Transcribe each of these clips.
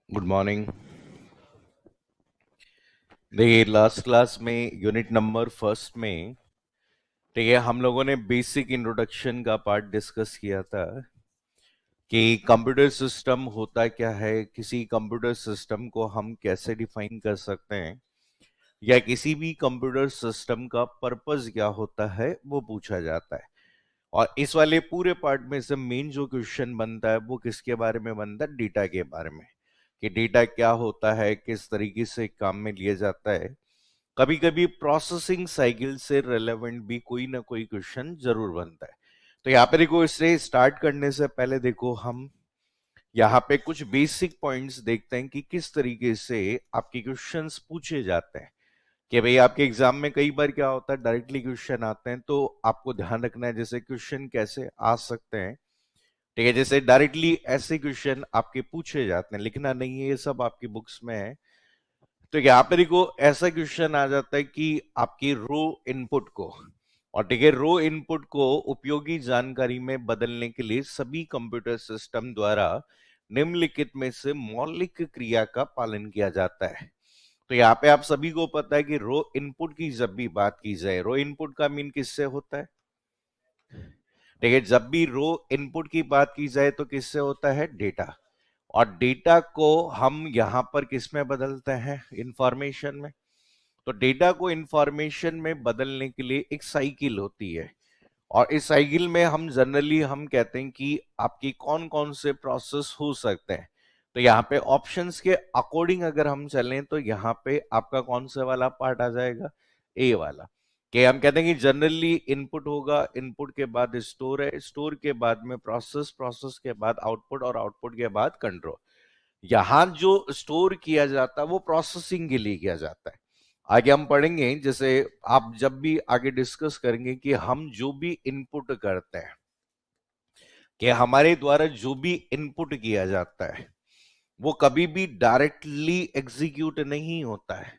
Good morning. देखिए last class में unit number first में ठीक है हम लोगों ने बेसिक इंट्रोडक्शन का पार्ट डिस्कस किया था कि कंप्यूटर सिस्टम होता क्या है, किसी कंप्यूटर सिस्टम को हम कैसे डिफाइन कर सकते हैं या किसी भी कंप्यूटर सिस्टम का पर्पस क्या होता है वो पूछा जाता है। और इस वाले पूरे पार्ट में से मेन जो क्वेश्चन बनता है वो किसके बारे में बनता है? डेटा के बारे में, कि डेटा क्या होता है, किस तरीके से काम में लिया जाता है। कभी कभी प्रोसेसिंग साइकिल से रिलेवेंट भी कोई ना कोई क्वेश्चन जरूर बनता है। तो यहाँ पे देखो, इससे स्टार्ट करने से पहले देखो हम यहाँ पे कुछ बेसिक पॉइंट्स देखते हैं कि किस तरीके से आपके क्वेश्चंस पूछे जाते हैं। कि भाई आपके एग्जाम में कई बार क्या होता है, डायरेक्टली क्वेश्चन आते हैं, तो आपको ध्यान रखना है जैसे क्वेश्चन कैसे आ सकते हैं। ठीक है, जैसे डायरेक्टली ऐसे क्वेश्चन आपके पूछे जाते हैं, लिखना नहीं है, ये सब आपकी बुक्स में है। तो यहाँ पे देखो ऐसा क्वेश्चन आ जाता है कि आपकी रो इनपुट को, और ठीक है रो इनपुट को उपयोगी जानकारी में बदलने के लिए सभी कंप्यूटर सिस्टम द्वारा निम्नलिखित में से मौलिक क्रिया का पालन किया जाता है। तो यहाँ पे आप सभी को पता है कि रो इनपुट की जब भी बात की जाए, रो इनपुट का मीन किससे होता है? ठीक है, जब भी रो इनपुट की बात की जाए तो किससे होता है? डेटा। और डेटा को हम यहां पर किस में बदलते हैं? इंफॉर्मेशन में। तो डेटा को इंफॉर्मेशन में बदलने के लिए एक साइकिल होती है, और इस साइकिल में हम जनरली हम कहते हैं कि आपकी कौन कौन से प्रोसेस हो सकते हैं। तो यहाँ पे ऑप्शंस के अकॉर्डिंग अगर हम चलें तो यहाँ पे आपका कौन सा वाला पार्ट आ जाएगा? ए वाला। कि हम कहते हैं कि जनरली इनपुट होगा, इनपुट के बाद स्टोर है, स्टोर के बाद में प्रोसेस, प्रोसेस के बाद आउटपुट, और आउटपुट के बाद कंट्रोल। यहां जो स्टोर किया जाता है वो प्रोसेसिंग के लिए किया जाता है। आगे हम पढ़ेंगे, जैसे आप जब भी आगे डिस्कस करेंगे कि हम जो भी इनपुट करते हैं, कि हमारे द्वारा जो भी इनपुट किया जाता है वो कभी भी डायरेक्टली एग्जीक्यूट नहीं होता है।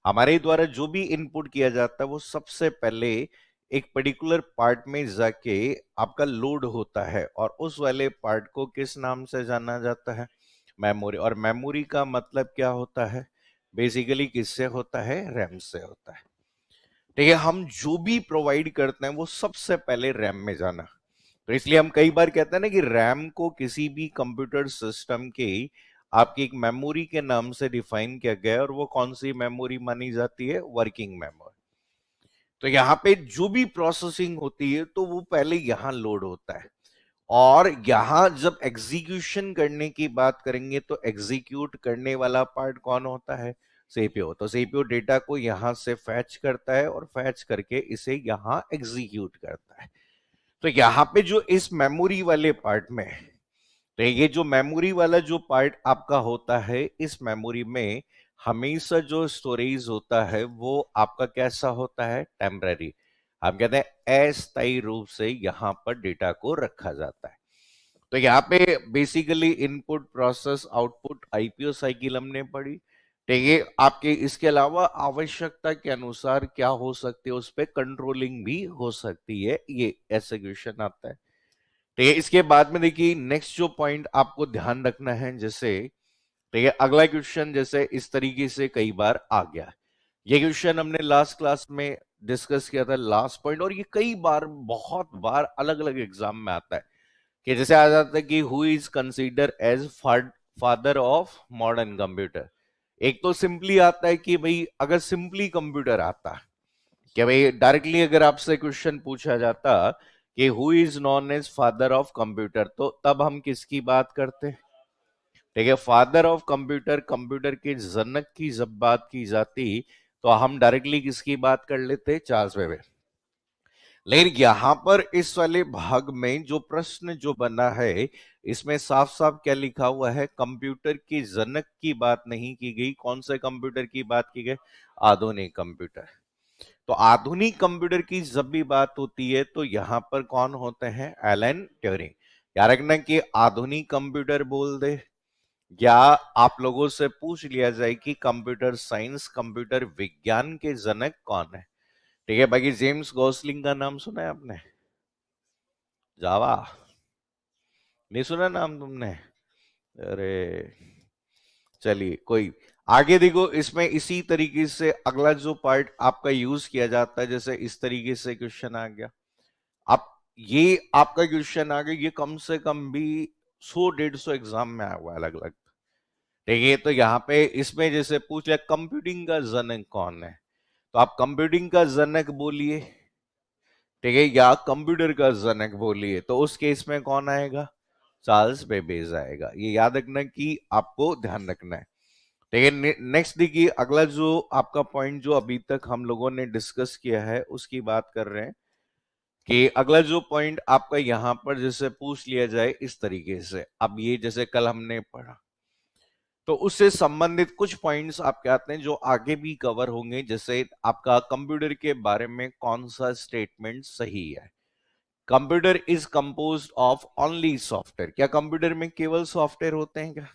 हमारे द्वारा जो भी इनपुट किया जाता है वो सबसे पहले एक पर्टिकुलर पार्ट में जाके आपका लोड होता है, और उस वाले पार्ट को किस नाम से जाना जाता है? मेमोरी। और मेमोरी का मतलब क्या होता है? बेसिकली किससे होता है? रैम से होता है। ठीक है, हम जो भी प्रोवाइड करते हैं वो सबसे पहले रैम में जाना। तो इसलिए हम कई बार कहते हैं ना कि रैम को किसी भी कंप्यूटर सिस्टम के आपकी एक मेमोरी के नाम से डिफाइन किया गया है, और वो कौन सी मेमोरी मानी जाती है? Working memory. तो यहाँ पे जो भी प्रोसेसिंग होती है तो वो पहले यहां लोड होता है, और यहां जब एग्जीक्यूशन करने की बात करेंगे तो एग्जीक्यूट करने वाला पार्ट कौन होता है? सीपीयू। तो सीपीयू डेटा को यहां से फैच करता है, और फैच करके इसे यहां एग्जीक्यूट करता है। तो यहां पे जो इस मेमोरी वाले पार्ट में, तो ये जो मेमोरी वाला जो पार्ट आपका होता है, इस मेमोरी में हमेशा जो स्टोरेज होता है वो आपका कैसा होता है? टेम्पररी। हम कहते हैं अस्थायी रूप से यहां पर डेटा को रखा जाता है। तो यहाँ पे basically input, process, output, IPO cycle हमने पढ़ी। ठीक है, आपके इसके अलावा आवश्यकता के अनुसार क्या हो सकती है? उस पर कंट्रोलिंग भी हो सकती है, ये ऐसे क्वेश्चन आता है। ठीक है, इसके बाद में देखिए नेक्स्ट जो पॉइंट आपको ध्यान रखना है, जैसे ठीक है अगला क्वेश्चन जैसे इस तरीके से कई बार आ गया। ये क्वेश्चन हमने लास्ट क्लास में डिस्कस किया था, लास्ट पॉइंट, और ये कई बार बहुत बार अलग अलग एग्जाम में आता है। कि जैसे आ जाता है कि who is consider as father of modern computer. एक तो सिंपली आता है कि भाई अगर सिंपली कंप्यूटर आता, कि भाई डायरेक्टली अगर आपसे क्वेश्चन पूछा जाता कि who is known as father of computer, तो तब हम किसकी बात करते? ठीक है, फादर ऑफ कंप्यूटर, कंप्यूटर के जनक की जब बात की जाती तो हम डायरेक्टली किसकी बात कर लेते? Charles Babbage. लेकिन यहां पर इस वाले भाग में जो प्रश्न जो बना है, इसमें साफ साफ क्या लिखा हुआ है? कंप्यूटर के जनक की बात नहीं की गई। कौन से कंप्यूटर की बात की गई? आधुनिक कंप्यूटर। तो आधुनिक कंप्यूटर की जब भी बात होती है तो यहां पर कौन होते हैं? Alan Turing. याद रखना कि आधुनिक कंप्यूटर बोल दे, या आप लोगों से पूछ लिया जाए कि कंप्यूटर साइंस, कंप्यूटर विज्ञान के जनक कौन है। ठीक है, बाकी जेम्स गॉसलिंग का नाम सुना है आपने? जावा नहीं सुना नाम तुमने? अरे चलिए कोई आगे देखो, इसमें इसी तरीके से अगला जो पार्ट आपका यूज किया जाता है, जैसे इस तरीके से क्वेश्चन आ गया। अब ये आपका क्वेश्चन आ गया, ये कम से कम भी 100-150 एग्जाम में आया हुआ है अलग अलग। ठीक है, तो यहाँ पे इसमें जैसे पूछ लिया कंप्यूटिंग का जनक कौन है, तो आप कंप्यूटिंग का जनक बोलिए, ठीक है, या कंप्यूटर का जनक बोलिए, तो उस केस में कौन आएगा? चार्ल्स बेबेज आएगा। ये याद रखना कि आपको ध्यान रखना है। ठीक है, नेक्स्ट देखिए, अगला जो आपका पॉइंट जो अभी तक हम लोगों ने डिस्कस किया है उसकी बात कर रहे हैं कि अगला जो पॉइंट आपका यहां पर जैसे पूछ लिया जाए इस तरीके से, अब ये जैसे कल हमने पढ़ा, तो उससे संबंधित कुछ पॉइंट्स आपके आते हैं जो आगे भी कवर होंगे, जैसे आपका कंप्यूटर के बारे में कौन सा स्टेटमेंट सही है। Computer is composed of only software, क्या कंप्यूटर में केवल सॉफ्टवेयर होते हैं क्या?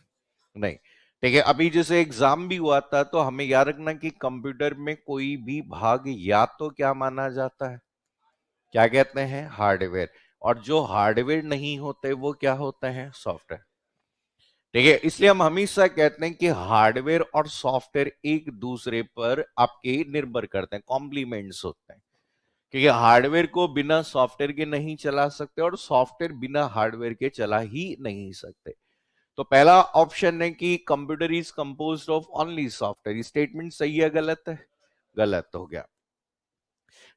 नहीं। ठीक है, अभी जैसे एग्जाम भी हुआ था तो हमें याद रखना कि कंप्यूटर में कोई भी भाग या तो क्या माना जाता है, क्या कहते हैं, हार्डवेयर, और जो हार्डवेयर नहीं होते वो क्या होते हैं, सॉफ्टवेयर। ठीक है, इसलिए हम हमेशा कहते हैं कि हार्डवेयर और सॉफ्टवेयर एक दूसरे पर आपके निर्भर करते हैं, कॉम्प्लीमेंट्स होते हैं, क्योंकि हार्डवेयर को बिना सॉफ्टवेयर के नहीं चला सकते और सॉफ्टवेयर बिना हार्डवेयर के चला ही नहीं सकते। तो पहला ऑप्शन है कि computer is composed of only software, statement सही है गलत है? गलत हो गया।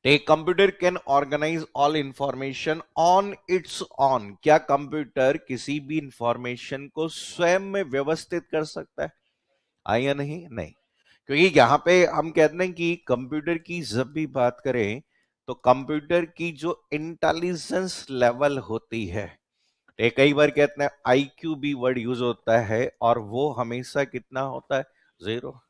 A computer can organize all information on its own, क्या कंप्यूटर किसी भी इंफॉर्मेशन को स्वयं में व्यवस्थित कर सकता है? या नहीं? नहीं, क्योंकि यहां पे हम कहते हैं कि कंप्यूटर की जब भी बात करें तो कंप्यूटर की जो इंटेलिजेंस लेवल होती है, कई बार कहते हैं आईक्यू भी वर्ड यूज होता है, और वो हमेशा कितना होता है? 0।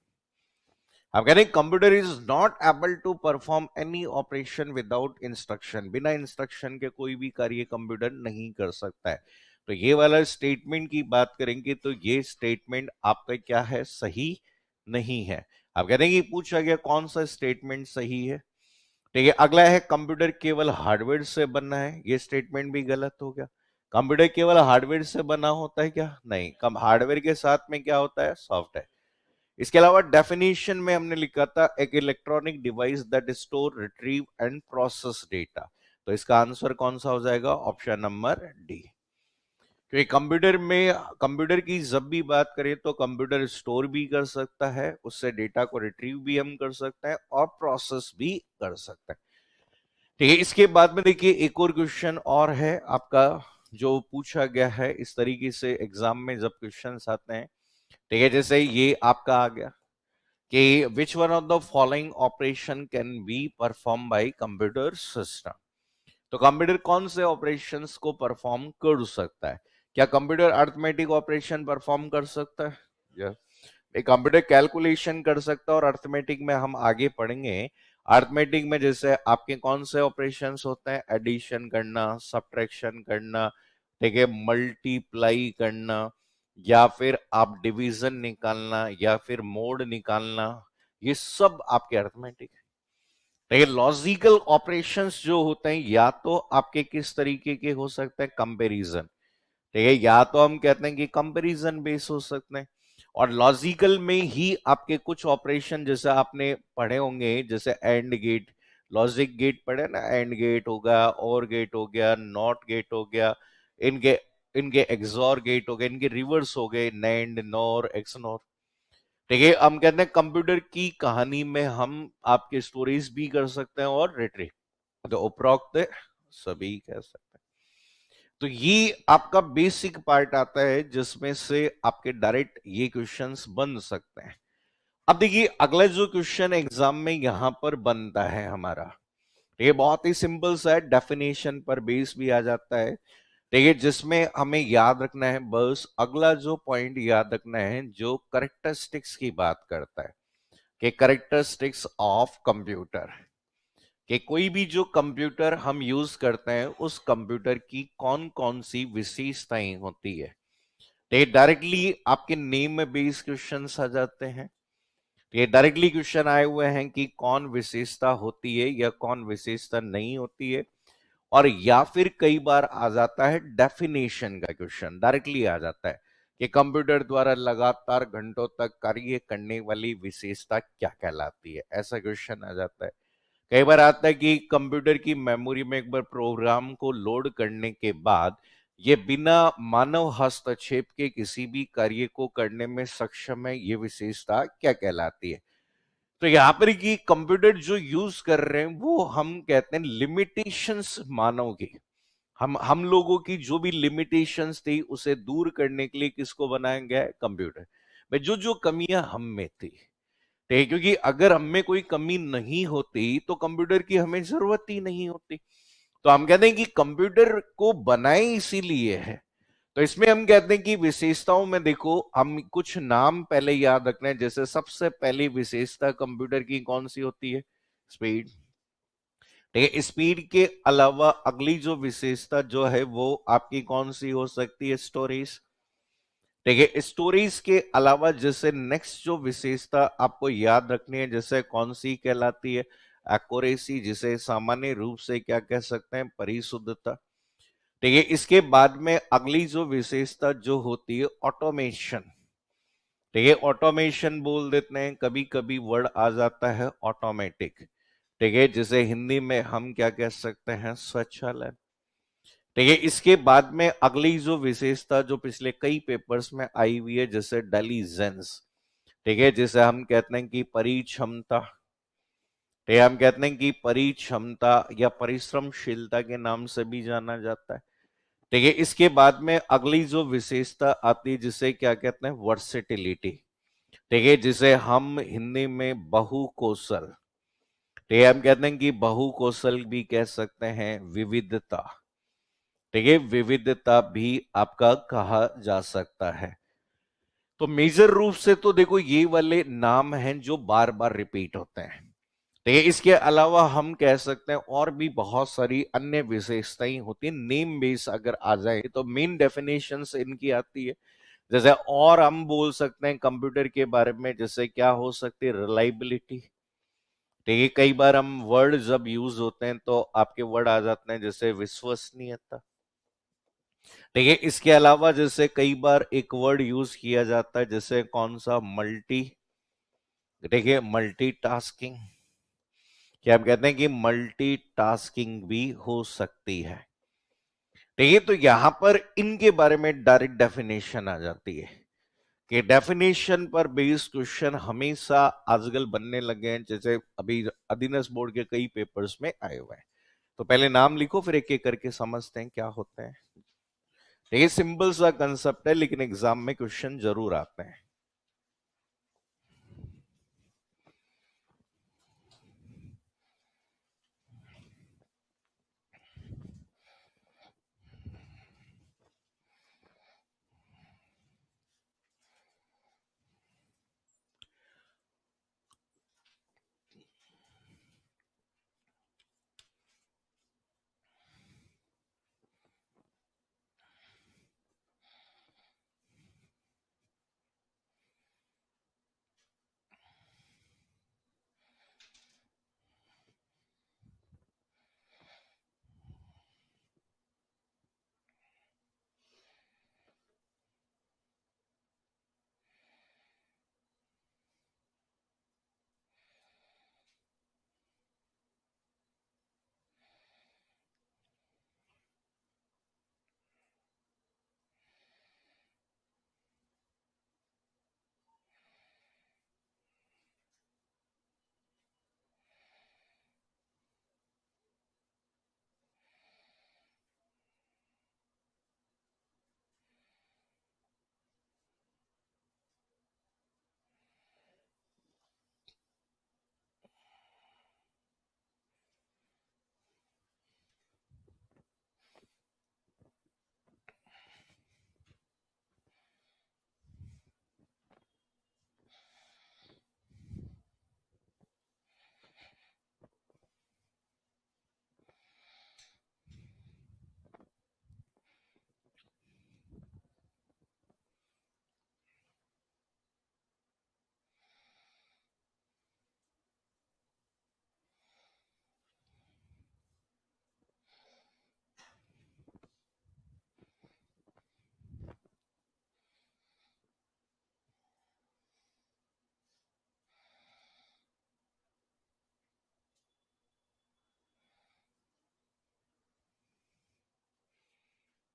आप कह रहे हैं computer is not able to perform any operation without instruction, बिना इंस्ट्रक्शन के कोई भी कार्य कंप्यूटर नहीं कर सकता है। तो ये वाला स्टेटमेंट की बात करेंगे तो ये स्टेटमेंट आपका क्या है, सही नहीं है। आप कह रहे हैं कि पूछा गया कौन सा स्टेटमेंट सही है। ठीक है, अगला है कंप्यूटर केवल हार्डवेयर से बना है, ये स्टेटमेंट भी गलत हो गया। कंप्यूटर केवल हार्डवेयर से बना होता है क्या? नहीं, कम हार्डवेयर के साथ में क्या होता है, सॉफ्टवेयर। इसके अलावा डेफिनेशन में हमने लिखा था एक electronic device that store, retrieve and process data, तो इसका आंसर कौन सा हो जाएगा, ऑप्शन नंबर डी। क्योंकि कंप्यूटर की जब भी बात करें तो कंप्यूटर स्टोर भी कर सकता है, उससे डेटा को रिट्रीव भी हम कर सकते हैं और प्रोसेस भी कर सकते हैं। ठीक है, इसके बाद में देखिए एक और क्वेश्चन और है आपका जो पूछा गया है इस तरीके से एग्जाम में जब क्वेश्चंस आते हैं। ठीक है, जैसे ये आपका आ गया कि which one of the following operation can be perform by computer system, तो कंप्यूटर कौन से ऑपरेशंस को परफॉर्म कर सकता है? क्या कंप्यूटर अर्थमेटिक ऑपरेशन परफॉर्म कर सकता है? yes. एक कंप्यूटर कैलकुलेशन कर सकता है, और अर्थमेटिक में हम आगे पढ़ेंगे। अर्थमेटिक में जैसे आपके कौन से ऑपरेशंस होते हैं, एडिशन करना, सब्ट्रैक्शन करना, ठीक है, मल्टीप्लाई करना, या फिर आप डिवीजन निकालना, या फिर मोड निकालना, ये सब आपके अर्थमेटिक है। देखिए लॉजिकल ऑपरेशंस जो होते हैं या तो आपके किस तरीके के हो सकते हैं, कंपैरिजन, ठीक है, या तो हम कहते हैं कि कंपैरिजन बेस हो सकते हैं, और लॉजिकल में ही आपके कुछ ऑपरेशन जैसे आपने पढ़े होंगे, जैसे एंड गेट, लॉजिक गेट पढ़े ना, एंड गेट हो गया, और गेट हो गया, नॉट गेट हो गया, इनके इनके एक्सॉर गेट हो गए, इनके रिवर्स हो गए, नैंड, नॉर, एक्सनॉर। ठीक है, हम कहते हैं कंप्यूटर की कहानी में हम आपके स्टोरेज भी कर सकते हैं और रिट्रीव, तो उपरोक्त सभी कह सकते हैं। तो ये आपका बेसिक पार्ट आता है जिसमें से आपके डायरेक्ट ये क्वेश्चंस बन सकते हैं। अब देखिए अगला जो क्वेश्चन एग्जाम में यहां पर बनता है हमारा, ये बहुत ही सिंपल सा है, डेफिनेशन पर बेस भी आ जाता है। ठीक है, जिसमें हमें याद रखना है, बस अगला जो पॉइंट याद रखना है जो करेक्टरिस्टिक्स की बात करता है, कि करेक्टरिस्टिक्स ऑफ कंप्यूटर, कि कोई भी जो कंप्यूटर हम यूज करते हैं उस कंप्यूटर की कौन कौन सी विशेषताएं होती है। तो ये डायरेक्टली आपके नेम में बेस्ड क्वेश्चन आ जाते हैं। तो ये डायरेक्टली क्वेश्चन आए हुए हैं कि कौन विशेषता होती है या कौन विशेषता नहीं होती है, और या फिर कई बार आ जाता है डेफिनेशन का क्वेश्चन, डायरेक्टली आ जाता है कि कंप्यूटर द्वारा लगातार घंटों तक कार्य करने वाली विशेषता क्या कहलाती है, ऐसा क्वेश्चन आ जाता है। कई बार आता है कि कंप्यूटर की मेमोरी में एक बार प्रोग्राम को लोड करने के बाद ये बिना मानव हस्तक्षेप के किसी भी कार्य को करने में सक्षम है, ये विशेषता क्या कहलाती है। तो यहां पर कि कंप्यूटर जो यूज कर रहे हैं वो हम कहते हैं लिमिटेशंस मानव की, हम लोगों की जो भी लिमिटेशंस थी उसे दूर करने के लिए किसको बनाया गया है, कंप्यूटर में जो जो कमियां हम में थी। ठीक है, क्योंकि अगर हम में कोई कमी नहीं होती तो कंप्यूटर की हमें जरूरत ही नहीं होती। तो हम कहते हैं कि कंप्यूटर को बनाए इसीलिए है। तो इसमें हम कहते हैं कि विशेषताओं में देखो, हम कुछ नाम पहले याद रखना है। जैसे सबसे पहली विशेषता कंप्यूटर की कौन सी होती है, स्पीड। ठीक है, स्पीड के अलावा अगली जो विशेषता जो है वो आपकी कौन सी हो सकती है, स्टोरेज। ठीक है, स्टोरेज के अलावा जैसे नेक्स्ट जो विशेषता आपको याद रखनी है, जैसे कौन सी कहलाती है, एक्यूरेसी, जिसे सामान्य रूप से क्या कह सकते हैं, परिशुद्धता। ठीक है, इसके बाद में अगली जो विशेषता जो होती है, ऑटोमेशन। ठीक है, ऑटोमेशन बोल देते हैं, कभी कभी वर्ड आ जाता है ऑटोमेटिक। ठीक है, जिसे हिंदी में हम क्या कह सकते हैं, स्वचालन। ठीक है, इसके बाद में अगली जो विशेषता जो पिछले कई पेपर्स में आई हुई है, जैसे डेलीजेंस। ठीक है, जिसे हम कहते हैं कि परिक्षमता। ठीक है, हम कहते हैं कि परिक्षमता या परिश्रमशीलता के नाम से भी जाना जाता है। ठीक है, इसके बाद में अगली जो विशेषता आती है जिसे क्या कहते हैं, वर्सेटिलिटी। ठीक है, जिसे हम हिंदी में बहुकौशल। ठीक है, हम कहते हैं कि बहुकौशल भी कह सकते हैं, विविधता। ठीक है, विविधता भी आपका कहा जा सकता है। तो मेजर रूप से तो देखो ये वाले नाम हैं जो बार बार रिपीट होते हैं। ठीक है, इसके अलावा हम कह सकते हैं और भी बहुत सारी अन्य विशेषताएं होती हैं। नेम बेस अगर आ जाए तो मेन डेफिनेशंस इनकी आती है। जैसे और हम बोल सकते हैं कंप्यूटर के बारे में, जैसे क्या हो सकती है, रिलायबिलिटी। ठीक है, कई बार हम वर्ड जब यूज होते हैं तो आपके वर्ड आ जाते हैं जैसे विश्वसनीयता। ठीक है, इसके अलावा जैसे कई बार एक वर्ड यूज किया जाता है, जैसे कौन सा, मल्टी। ठीक है, मल्टीटास्किंग। क्या आप कहते हैं कि मल्टीटास्किंग भी हो सकती है। ठीक है, तो यहां पर इनके बारे में डायरेक्ट डेफिनेशन आ जाती है कि डेफिनेशन पर बेस्ड क्वेश्चन हमेशा आजकल बनने लगे हैं, जैसे अभी अधीनस्थ बोर्ड के कई पेपर्स में आए हुए हैं। तो पहले नाम लिखो, फिर एक एक करके समझते हैं क्या होते हैं। ये सिंपल सा कंसेप्ट है लेकिन एग्जाम में क्वेश्चन जरूर आते हैं।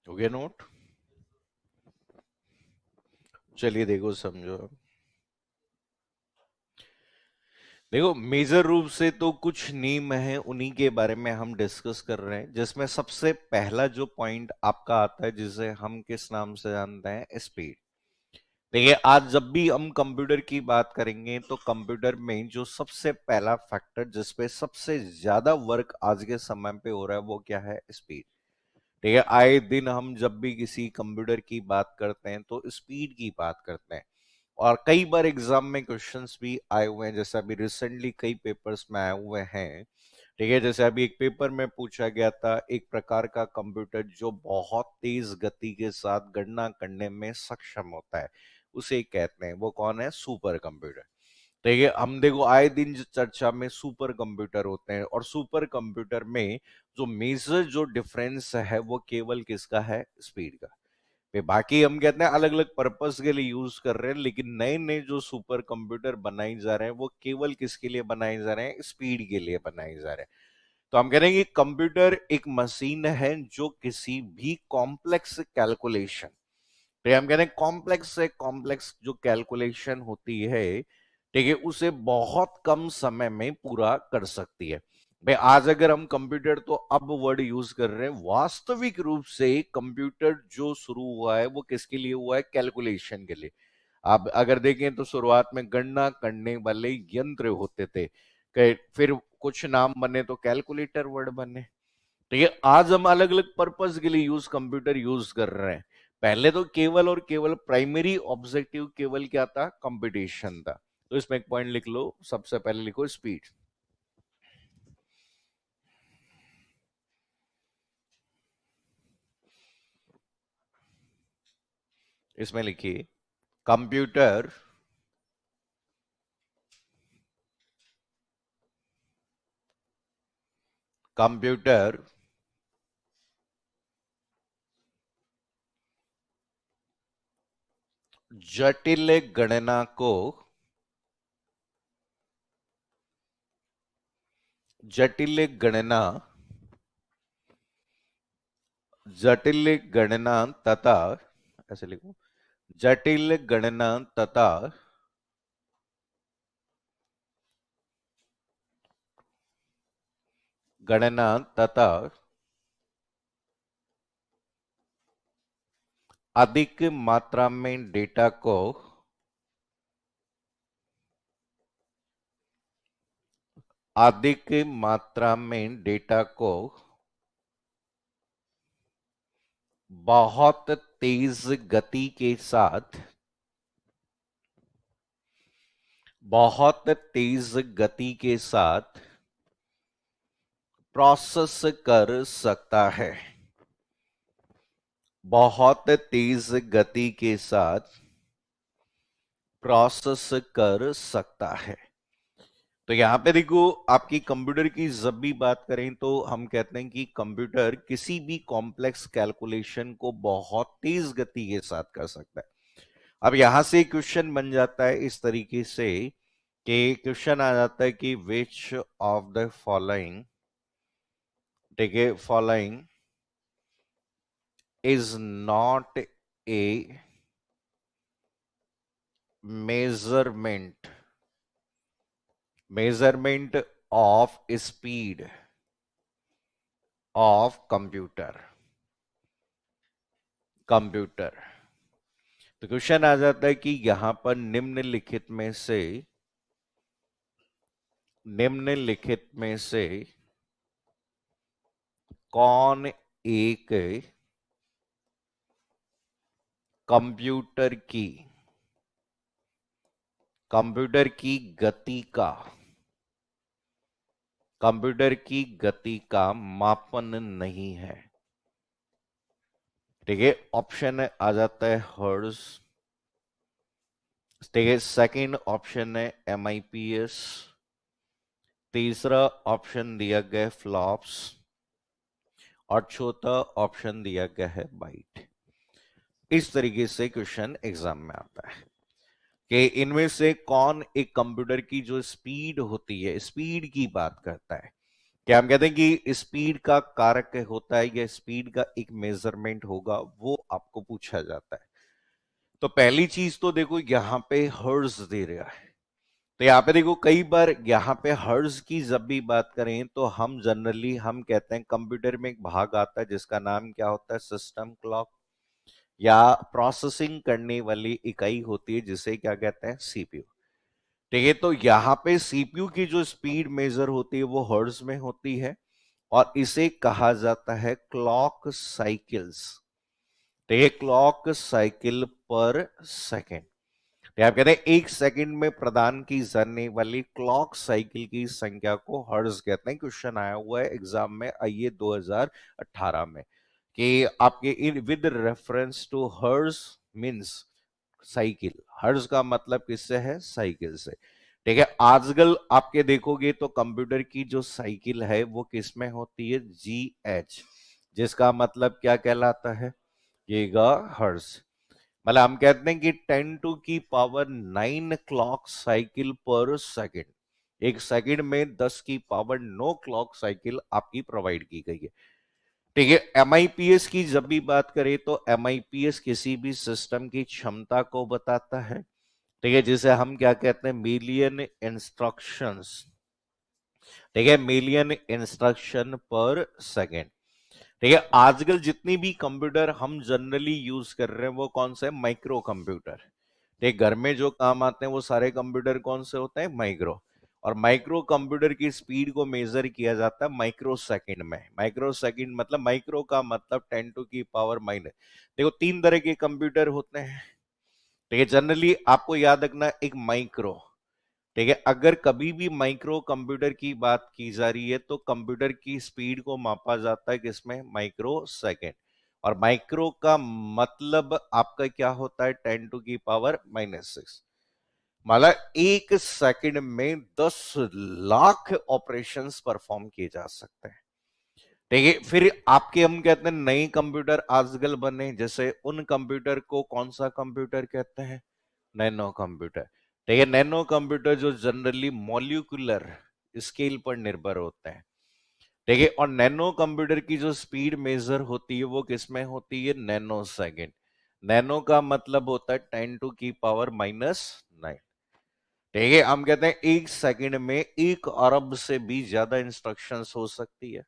हो गया नोट? चलिए देखो समझो। देखो मेजर रूप से तो कुछ नियम है, उन्हीं के बारे में हम डिस्कस कर रहे हैं, जिसमें सबसे पहला जो पॉइंट आपका आता है जिसे हम किस नाम से जानते हैं, स्पीड। देखिए आज जब भी हम कंप्यूटर की बात करेंगे तो कंप्यूटर में जो सबसे पहला फैक्टर जिसपे सबसे ज्यादा वर्क आज के समय पे हो रहा है वो क्या है, स्पीड। ठीक है, आए दिन हम जब भी किसी कंप्यूटर की बात करते हैं तो स्पीड की बात करते हैं। और कई बार एग्जाम में क्वेश्चंस भी आए हुए हैं, जैसे अभी रिसेंटली कई पेपर्स में आए हुए हैं। ठीक है, जैसे अभी एक पेपर में पूछा गया था एक प्रकार का कंप्यूटर जो बहुत तेज गति के साथ गणना करने में सक्षम होता है, उसे कहते हैं, वो कौन है, सुपर कंप्यूटर। ठीक है, हम देखो आए दिन जो चर्चा में सुपर कंप्यूटर होते हैं, और सुपर कंप्यूटर में जो मेजर जो डिफरेंस है वो केवल किसका है, स्पीड का। बाकी हम कहते हैं अलग अलग पर्पस के लिए यूज कर रहे हैं, लेकिन नए नए जो सुपर कंप्यूटर बनाए जा रहे हैं वो केवल किसके लिए बनाए जा रहे हैं, स्पीड के लिए बनाए जा रहे हैं। तो हम कह रहे हैं कि कंप्यूटर एक मशीन है जो किसी भी कॉम्प्लेक्स कैलकुलेशन, तो हम कह रहे हैं कॉम्प्लेक्स से कॉम्प्लेक्स जो कैलकुलेशन होती है, ठीक है, उसे बहुत कम समय में पूरा कर सकती है। भाई आज अगर हम कंप्यूटर तो अब वर्ड यूज कर रहे हैं, वास्तविक रूप से कंप्यूटर जो शुरू हुआ है वो किसके लिए हुआ है, कैलकुलेशन के लिए। आप अगर देखें तो शुरुआत में गणना करने वाले यंत्र होते थे, फिर कुछ नाम बने तो कैलकुलेटर वर्ड बने। तो ये आज हम अलग अलग पर्पस के लिए कंप्यूटर यूज कर रहे हैं। पहले तो केवल और केवल प्राइमरी ऑब्जेक्टिव केवल क्या था, कंपटीशन था। तो इसमें एक पॉइंट लिख लो, सबसे पहले लिखो स्पीड। इसमें लिखिए कंप्यूटर कंप्यूटर जटिल गणना को जटिल गणना जटिल गणना तथा, ऐसे लिखो, जटिल गणना तथा गणना तथा अधिक मात्रा में डेटा को अधिक मात्रा में डेटा को बहुत तेज गति के साथ बहुत तेज गति के साथ प्रोसेस कर सकता है, बहुत तेज गति के साथ प्रोसेस कर सकता है। तो यहां पे देखो आपकी कंप्यूटर की जब भी बात करें तो हम कहते हैं कि कंप्यूटर किसी भी कॉम्प्लेक्स कैलकुलेशन को बहुत तेज गति के साथ कर सकता है। अब यहां से क्वेश्चन बन जाता है इस तरीके से कि क्वेश्चन आ जाता है कि विच ऑफ द फॉलोइंग, ठीक है, following is not a measurement measurement of speed of computer. तो क्वेश्चन आ जाता है कि यहां पर निम्नलिखित में से कौन एक कंप्यूटर की कंप्यूटर की गति का कंप्यूटर की गति का मापन नहीं है। ठीक है, ऑप्शन आ जाता है हर्ट्ज, ठीक है, सेकंड ऑप्शन है MIPS, तीसरा ऑप्शन दिया गया है फ्लॉप्स, और चौथा ऑप्शन दिया गया है बाइट। इस तरीके से क्वेश्चन एग्जाम में आता है कि इनमें से कौन एक कंप्यूटर की जो स्पीड होती है, स्पीड की बात करता है। क्या हम कहते हैं कि स्पीड का कारक होता है या स्पीड का एक मेजरमेंट होगा, वो आपको पूछा जाता है। तो पहली चीज तो देखो यहां पे हर्ट्ज दे रहा है। तो यहाँ पे देखो कई बार यहाँ पे हर्ट्ज की जब भी बात करें तो हम जनरली हम कहते हैं कंप्यूटर में एक भाग आता है जिसका नाम क्या होता है, सिस्टम क्लॉक, या प्रोसेसिंग करने वाली इकाई होती है जिसे क्या कहते हैं, सीपीयू। ठीक है, तो यहाँ पे सीपीयू की जो स्पीड मेजर होती है वो हर्ट्ज में होती है और इसे कहा जाता है क्लॉक साइकिल्स। तो ये क्लॉक साइकिल पर सेकेंड, तो आप कहते हैं एक सेकंड में प्रदान की जाने वाली क्लॉक साइकिल की संख्या को हर्ट्ज कहते हैं। क्वेश्चन आया हुआ है एग्जाम में, आइए 2018 में, कि आपके in with reference to hertz means cycle, hertz का मतलब किससे है, साइकिल से। ठीक है, आजकल आपके देखोगे तो कंप्यूटर की जो साइकिल है वो किस में होती है, जीएच, जिसका मतलब क्या कहलाता है, गीगा हर्ट्ज। मतलब हम कहते हैं कि 10⁹ क्लॉक साइकिल पर सेकेंड, एक सेकंड में 10⁹ क्लॉक साइकिल आपकी प्रोवाइड की गई है। ठीक है, एमआईपीएस की जब भी बात करें तो एमआईपीएस किसी भी सिस्टम की क्षमता को बताता है। ठीक है, जिसे हम क्या कहते हैं, मिलियन इंस्ट्रक्शंस। ठीक है, मिलियन इंस्ट्रक्शन पर सेकेंड। ठीक है, आजकल जितनी भी कंप्यूटर हम जनरली यूज कर रहे हैं वो कौन से, माइक्रो कंप्यूटर। ठीक, घर में जो काम आते हैं वो सारे कंप्यूटर कौन से होते हैं, माइक्रो। और माइक्रो कंप्यूटर की स्पीड को मेजर किया जाता है माइक्रो सेकंड में। माइक्रो सेकंड मतलब, माइक्रो का मतलब 10⁻⁻। देखो तीन तरह के कंप्यूटर होते हैं। ठीक है, जनरली आपको याद रखना, एक माइक्रो, ठीक है, अगर कभी भी माइक्रो कंप्यूटर की बात की जा रही है तो कंप्यूटर की स्पीड को मापा जाता है किसमें, माइक्रो सेकेंड। और माइक्रो का मतलब आपका क्या होता है, 10⁻⁻⁶। मतलब एक सेकंड में 10 लाख ऑपरेशंस परफॉर्म किए जा सकते हैं। ठीक है, फिर आपके हम कहते हैं नए कंप्यूटर आजकल बने, जैसे उन कंप्यूटर को कौन सा कंप्यूटर कहते हैं, नैनो कंप्यूटर। ठीक है, नैनो कंप्यूटर जो जनरली मॉलिक्यूलर स्केल पर निर्भर होते हैं। ठीक है, और नैनो कंप्यूटर की जो स्पीड मेजर होती है वो किसमें होती है, नैनो सेकेंड। नैनो का मतलब होता है 10⁻⁹। ठीक है, हम कहते हैं एक सेकंड में 1 अरब से भी ज्यादा इंस्ट्रक्शंस हो सकती है।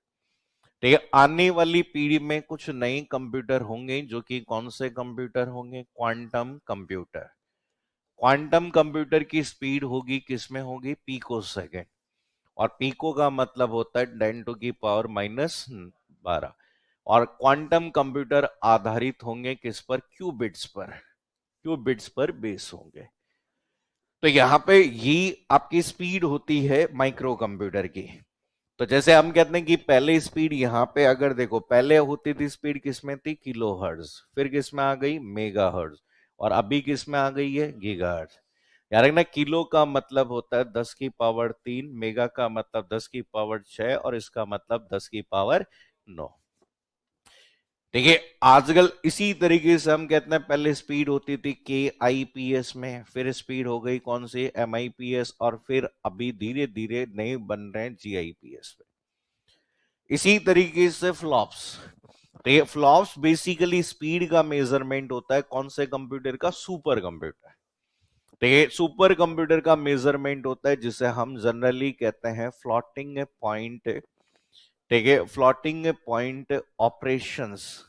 ठीक है, आने वाली पीढ़ी में कुछ नए कंप्यूटर होंगे जो कि कौन से कंप्यूटर होंगे, क्वांटम कंप्यूटर। क्वांटम कंप्यूटर की स्पीड होगी किसमें होगी, पिको सेकेंड। और पिको का मतलब होता है 10⁻⁻12। और क्वांटम कंप्यूटर आधारित होंगे किस पर, क्यूबिट्स पर, क्यूबिट्स पर बेस होंगे। तो यहां पे ये आपकी स्पीड होती है माइक्रो कंप्यूटर की। तो जैसे हम कहते हैं कि पहले स्पीड यहां पे अगर देखो, पहले होती थी स्पीड किसमें थी, किलो हर्ट्ज, फिर किसमें आ गई, मेगा हर्ट्ज, और अभी किसमें आ गई है, गीगा हर्ट्ज। यार रखना, किलो का मतलब होता है 10⁻3, मेगा का मतलब 10⁻6, और इसका मतलब 10⁻9। ठीक है, आजकल इसी तरीके से हम कहते हैं पहले स्पीड होती थी के आईपीएस में, फिर स्पीड हो गई कौन सी, एमआईपीएस, और फिर अभी धीरे धीरे नए बन रहे हैं जीआईपीएस पे। इसी तरीके से फ्लॉप्स, तो ये फ्लॉप्स बेसिकली स्पीड का मेजरमेंट होता है कौन से कंप्यूटर का, सुपर कंप्यूटर। तो ये सुपर कंप्यूटर का मेजरमेंट होता है जिसे हम जनरली कहते हैं फ्लोटिंग पॉइंट। ठीक है, फ्लोटिंग पॉइंट ऑपरेशंस।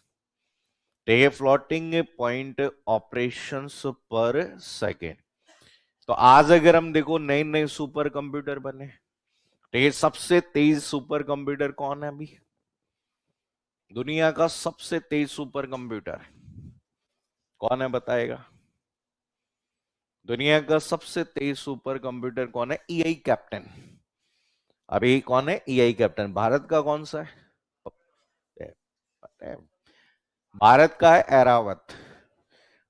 ठीक है, फ्लोटिंग पॉइंट ऑपरेशंस पर सेकेंड। तो आज अगर हम देखो नए नए सुपर कंप्यूटर बने, ठीक है, सबसे तेज सुपर कंप्यूटर कौन है अभी, दुनिया का सबसे तेज सुपर कंप्यूटर कौन है, बताएगा, दुनिया का सबसे तेज सुपर कंप्यूटर कौन है, ईआई कैप्टन। अभी कौन है, ईआई कैप्टन। भारत का कौन सा है, भारत का है एरावत।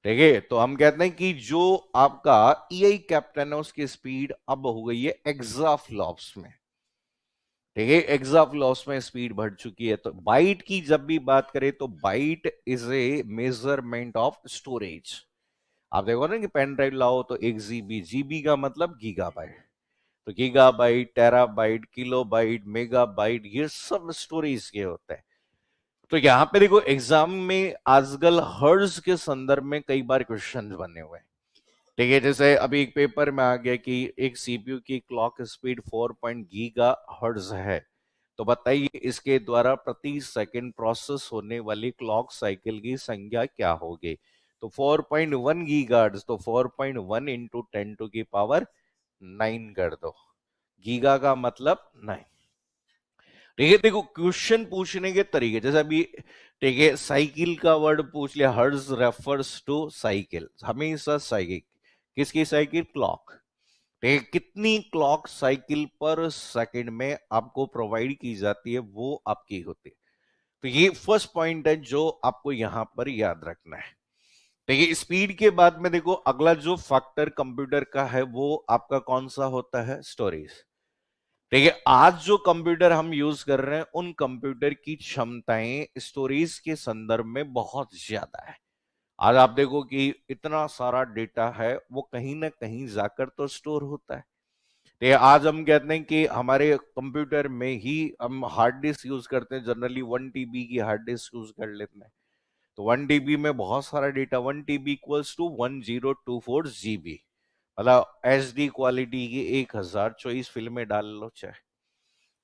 ठीक है, तो हम कहते हैं कि जो आपका ईआई कैप्टन है उसकी स्पीड अब हो गई है एक्साफ्लॉप्स में। ठीक है, एक्साफ्लॉप्स में स्पीड बढ़ चुकी है। तो बाइट की जब भी बात करें तो byte is a measurement of storage. आप देखो ना कि पेन ड्राइव लाओ तो 1 जीबी, जीबी का मतलब गीगाबाइट। तो गीगाबाइट, टेराबाइट, किलोबाइट, मेगाबाइट, ये सब स्टोरेज के होते हैं। तो यहां पे देखो एग्जाम में आजकल हर्ट्ज के संदर्भ में कई बार क्वेश्चन बने हुए हैं। ठीक है, जैसे अभी एक पेपर में आ गया कि एक सीपीयू की क्लॉक स्पीड 4 गीगा हर्ट्ज है, तो बताइए इसके द्वारा प्रति सेकंड प्रोसेस होने वाली क्लॉक साइकिल की संख्या क्या होगी। तो 4.1 गीगाहर्ट्ज, तो 4.1 इंटू 10 टू दी पावर 9 कर दो। गीगा का मतलब 9। ठीक है, देखो क्वेश्चन पूछने के तरीके, जैसे अभी ठीक है साइकिल का वर्ड पूछ लिया, हर्ट्ज रेफर्स टू साइकिल, हमेशा साइकिल, किसकी साइकिल, क्लॉक। ठीक है, कितनी क्लॉक साइकिल पर सेकंड में आपको प्रोवाइड की जाती है वो आपकी होती है। तो ये फर्स्ट पॉइंट है जो आपको यहां पर याद रखना है। देखिए स्पीड के बाद में देखो अगला जो फैक्टर कंप्यूटर का है वो आपका कौन सा होता है, स्टोरेज। देखिए आज जो कंप्यूटर हम यूज कर रहे हैं उन कंप्यूटर की क्षमताएं स्टोरेज के संदर्भ में बहुत ज्यादा है। आज आप देखो कि इतना सारा डेटा है वो कहीं ना कहीं जाकर तो स्टोर होता है। तो आज हम कहते हैं कि हमारे कंप्यूटर में ही हम हार्ड डिस्क यूज करते हैं, जनरली 1 TB की हार्ड डिस्क यूज कर लेते हैं। तो 1 TB में बहुत सारा data, 1 TB equals to 1024 GB, मतलब HD क्वालिटी की 1024 फिल्में डाल लो चाहे।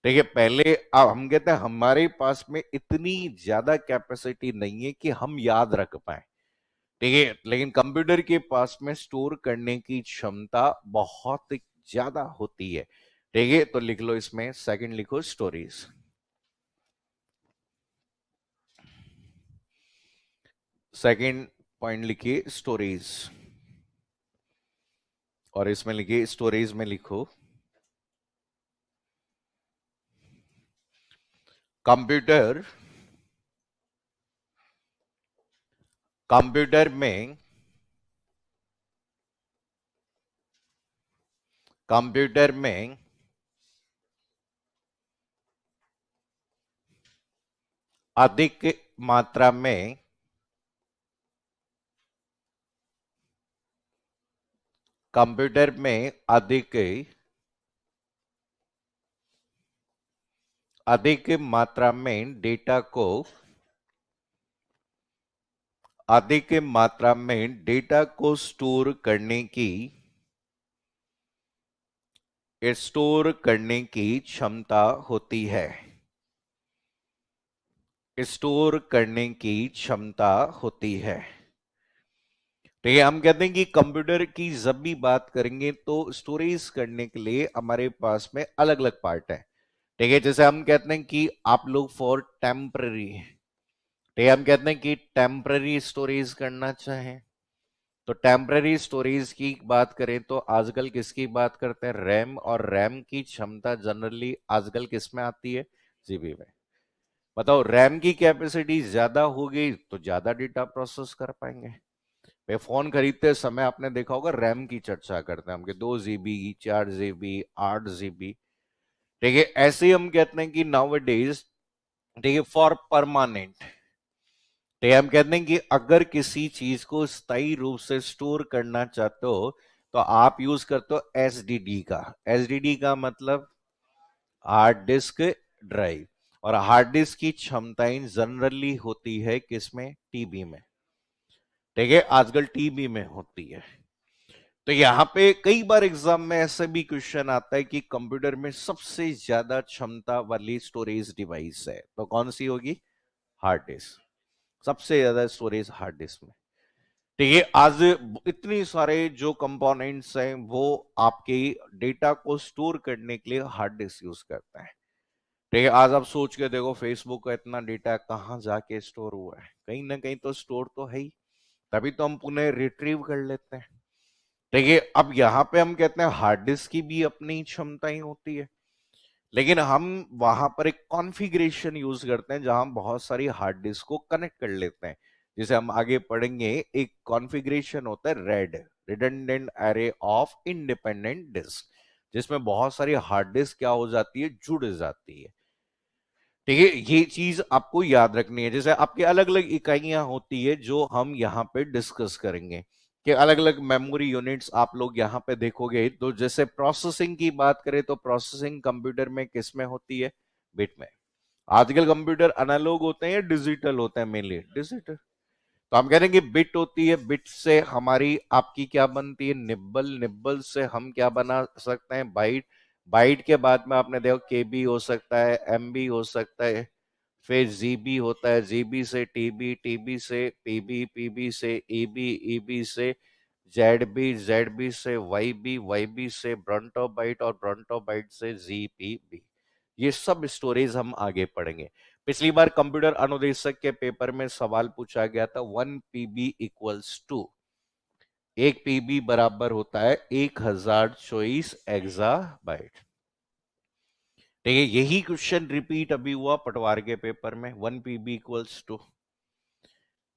देखिए पहले अब हम कहते हैं हमारे पास में इतनी ज्यादा कैपेसिटी नहीं है कि हम याद रख पाए। ठीक है, लेकिन कंप्यूटर के पास में स्टोर करने की क्षमता बहुत ज्यादा होती है। ठीक है, तो लिख लो इसमें सेकंड लिखो स्टोरेज। सेकंड पॉइंट लिखिए स्टोरेज, और इसमें लिखिए स्टोरेज में लिखो कंप्यूटर, कंप्यूटर में, कंप्यूटर में अधिक मात्रा में, कंप्यूटर में अधिक मात्रा में डेटा को, अधिक मात्रा में डेटा को स्टोर करने की क्षमता होती है, स्टोर करने की क्षमता होती है। तो ये हम कहते हैं कि कंप्यूटर की जब भी बात करेंगे तो स्टोरेज करने के लिए हमारे पास में अलग अलग पार्ट है। ठीक है, जैसे हम कहते हैं कि आप लोग फॉर टेम्पररी, ठीक है, हम कहते हैं कि टेम्पररी स्टोरेज करना चाहें तो टेम्पररी स्टोरेज की बात करें तो आजकल किसकी बात करते हैं, रैम, और रैम की क्षमता जनरली आजकल किस में आती है, जीबी में। बताओ रैम की कैपेसिटी ज्यादा हो गई तो ज्यादा डेटा प्रोसेस कर पाएंगे। भाई फोन खरीदते समय आपने देखा होगा रैम की चर्चा करते हैं हम कि 2 GB, 4 GB, 8 GB। ठीक है, ऐसे ही हम कहते हैं कि नाउ डेज, ठीक है, फॉर परमानेंट, तो हम कहते हैं कि अगर किसी चीज को स्थायी रूप से स्टोर करना चाहते हो तो आप यूज करते हो एसडीडी का। एसडीडी का मतलब हार्ड डिस्क ड्राइव, और हार्ड डिस्क की क्षमताएं जनरली होती है किसमें, टीबी में। ठीक है, आजकल टीबी में होती है। तो यहां पे कई बार एग्जाम में ऐसे भी क्वेश्चन आता है कि कंप्यूटर में सबसे ज्यादा क्षमता वाली स्टोरेज डिवाइस है तो कौन सी होगी, हार्ड डिस्क। सबसे ज्यादा स्टोरेज हार्ड डिस्क में। ठीक है, आज इतनी सारे जो कंपोनेंट्स हैं वो आपके डेटा को स्टोर करने के लिए हार्ड डिस्क यूज करता है। ठीक है, आज आप सोच के देखो फेसबुक का इतना डेटा कहां जाके स्टोर हुआ है, कहीं ना कहीं तो स्टोर तो है ही, तभी तो हम पुनः रिट्रीव कर लेते हैं। ठीक है, अब यहां पे हम कहते हैं हार्ड डिस्क की भी अपनी क्षमताएं होती है, लेकिन हम वहां पर एक कॉन्फ़िगरेशन यूज करते हैं जहां बहुत सारी हार्ड डिस्क को कनेक्ट कर लेते हैं। जिसे हम आगे पढ़ेंगे, एक कॉन्फ़िगरेशन होता है RAID, redundant array of independent disk, जिसमें बहुत सारी हार्ड डिस्क क्या हो जाती है, जुड़ जाती है। ठीक है, ये चीज आपको याद रखनी है। जैसे आपके अलग अलग इकाइयां होती है जो हम यहाँ पे डिस्कस करेंगे। कि अलग अलग मेमोरी यूनिट्स आप लोग यहाँ पे देखोगे। तो जैसे प्रोसेसिंग की बात करें तो प्रोसेसिंग कंप्यूटर में किस में होती है? बिट में। आजकल कंप्यूटर एनालॉग होते हैं या डिजिटल होते हैं? Mainly digital. तो हम कह रहे हैं कि बिट होती है, बिट से हमारी आपकी क्या बनती है? निब्बल। निब्बल से हम क्या बना सकते हैं? बाइट। बाइट के बाद में आपने देखो केबी हो सकता है, एमबी हो सकता है, फिर जीबी होता है, जीबी से टीबी, टीबी से पीबी, पीबी से ईबी, ईबी से जेडबी, जेडबी से वाईबी, वाईबी से ब्रंटो बाइट और ब्रंटो बाइट से जीपीबी। ये सब स्टोरेज हम आगे पढ़ेंगे। पिछली बार कंप्यूटर अनुदेशक के पेपर में सवाल पूछा गया था 1 पीबी इक्वल्स टू, 1 पीबी बराबर होता है 1024 एक्साबाइट। ठीक है, यही क्वेश्चन रिपीट अभी हुआ पटवार के पेपर में, 1 पीबी इक्वल्स टू।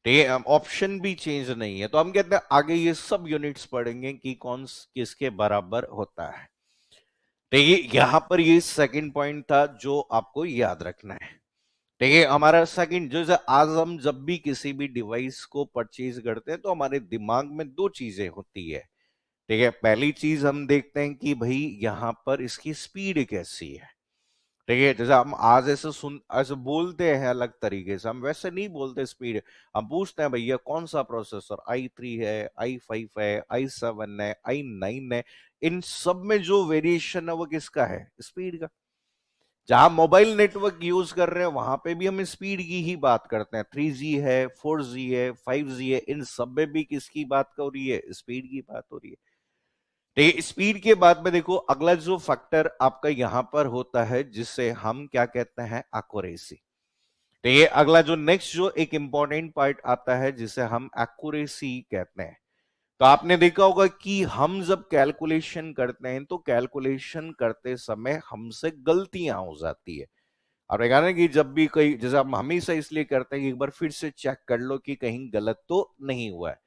ठीक है, ऑप्शन भी चेंज नहीं है। तो हम कहते हैं आगे ये सब यूनिट्स पढ़ेंगे कि कौन किसके बराबर होता है। तो ये यहां पर ये सेकंड पॉइंट था जो आपको याद रखना है। देखिए हमारा सेकंड जो आज हम जब भी किसी भी डिवाइस को परचेज करते हैं तो हमारे दिमाग में दो चीजें होती है। ठीक है, पहली चीज हम देखते हैं कि भाई यहां पर इसकी स्पीड कैसी है। ठीक है, जैसे हम आज ऐसे बोलते हैं अलग तरीके से, हम वैसे नहीं बोलते स्पीड। हम पूछते हैं भैया कौन सा प्रोसेसर, i3 है, i5 है, i7 है, i9 है। इन सब में जो वेरिएशन है वो किसका है? स्पीड का। जहां मोबाइल नेटवर्क यूज कर रहे हैं वहां पे भी हम स्पीड की ही बात करते हैं। 3G है, 4G है, 5G है, इन सब में भी किसकी बात हो रही है? स्पीड की बात हो रही है। तो स्पीड के बाद में देखो अगला जो फैक्टर आपका यहां पर होता है जिससे हम क्या कहते हैं? एक्यूरेसी। तो ये अगला जो नेक्स्ट जो एक इंपॉर्टेंट पार्ट आता है जिसे हम एक्यूरेसी कहते हैं। तो आपने देखा होगा कि हम जब कैलकुलेशन करते हैं तो कैलकुलेशन करते समय हमसे गलतियां हो जाती है। आपने कहा ना कि जब भी कोई, जैसे हम हमेशा इसलिए करते हैं कि एक बार फिर से चेक कर लो कि कहीं गलत तो नहीं हुआ है।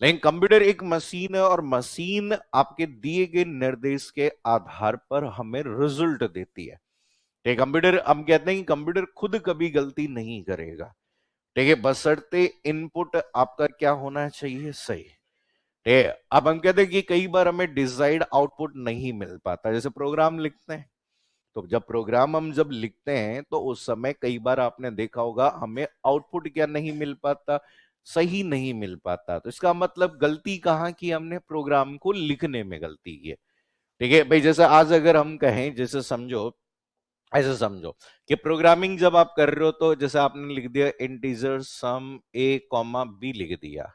लेकिन कंप्यूटर एक मशीन है और मशीन आपके दिए गए निर्देश के आधार पर हमें रिजल्ट देती है। ठीक, कंप्यूटर हम कहते हैं कि कंप्यूटर खुद कभी गलती नहीं करेगा। ठीक है, बशर्ते इनपुट आपका क्या होना चाहिए? सही। ठीक है, अब हम कहते हैं कि कई बार हमें डिजायर्ड आउटपुट नहीं मिल पाता। जैसे प्रोग्राम लिखते हैं तो जब प्रोग्राम हम जब लिखते हैं तो उस समय कई बार आपने देखा होगा हमें आउटपुट क्या नहीं मिल पाता? सही नहीं मिल पाता। तो इसका मतलब गलती कहाँ की? हमने प्रोग्राम को लिखने में गलती की है। ठीक है भाई, जैसे आज अगर हम कहें, जैसे समझो, ऐसे समझो कि प्रोग्रामिंग जब आप कर रहे हो तो जैसे आपने लिख दिया इंटीजर सम ए कॉमा बी लिख दिया।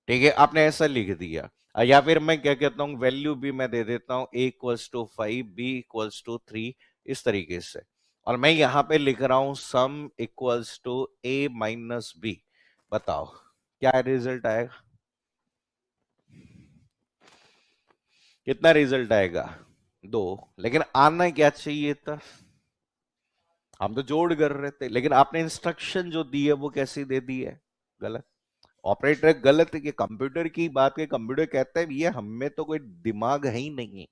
ठीक है, आपने ऐसा लिख दिया। या फिर मैं क्या कहता हूं, वैल्यू भी मैं दे देता हूं a equals to 5, b equals to 3, इस तरीके से। और मैं यहां पे लिख रहा हूं sum equals to a minus b. बताओ क्या रिजल्ट आएगा? कितना रिजल्ट आएगा? 2। लेकिन आना क्या चाहिए था? हम तो जोड़ कर रहे थे, लेकिन आपने इंस्ट्रक्शन जो दी है वो कैसी दे दी है? गलत। ऑपरेटर गलत है कि कंप्यूटर की बात के कंप्यूटर कहता है ये हम में तो कोई दिमाग है ही नहीं।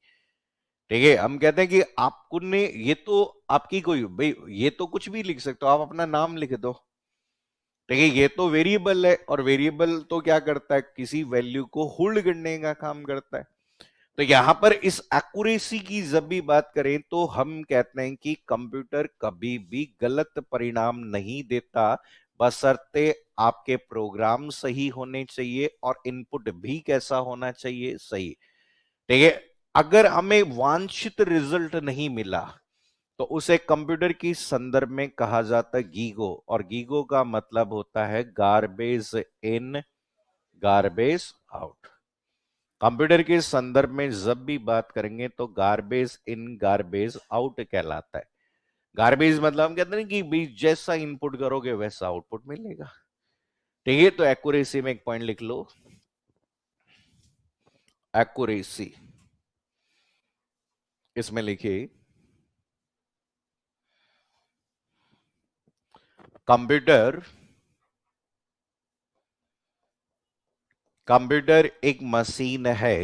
ठीक है, हम कहते हैं कि आपको ने ये तो आपकी कोई भाई, ये तो कुछ भी लिख सकते हो, आप अपना नाम लिख दो। ठीक है, ये तो वेरिएबल है और वेरिएबल तो क्या करता है? किसी वैल्यू को होल्ड करने का काम करता है। तो यहां पर इस एक्यूरेसी की जब भी बात करें तो हम कहते हैं कि कंप्यूटर कभी भी गलत परिणाम नहीं देता, बशर्ते आपके प्रोग्राम सही होने चाहिए और इनपुट भी कैसा होना चाहिए? सही। ठीक है, अगर हमें वांछित रिजल्ट नहीं मिला तो उसे कंप्यूटर की संदर्भ में कहा जाता है गीगो, और गीगो का मतलब होता है garbage in garbage out. Computer के संदर्भ में जब भी बात करेंगे तो गार्बेज इन गार्बेज आउट कहलाता है। गार्बेज मतलब हम कहते हैं कि भाई जैसा इनपुट करोगे वैसा आउटपुट मिलेगा। ठीक है, तो एक्यूरेसी में एक पॉइंट लिख लो, एक्यूरेसी। इसमें लिखिए कंप्यूटर, कंप्यूटर एक मशीन है।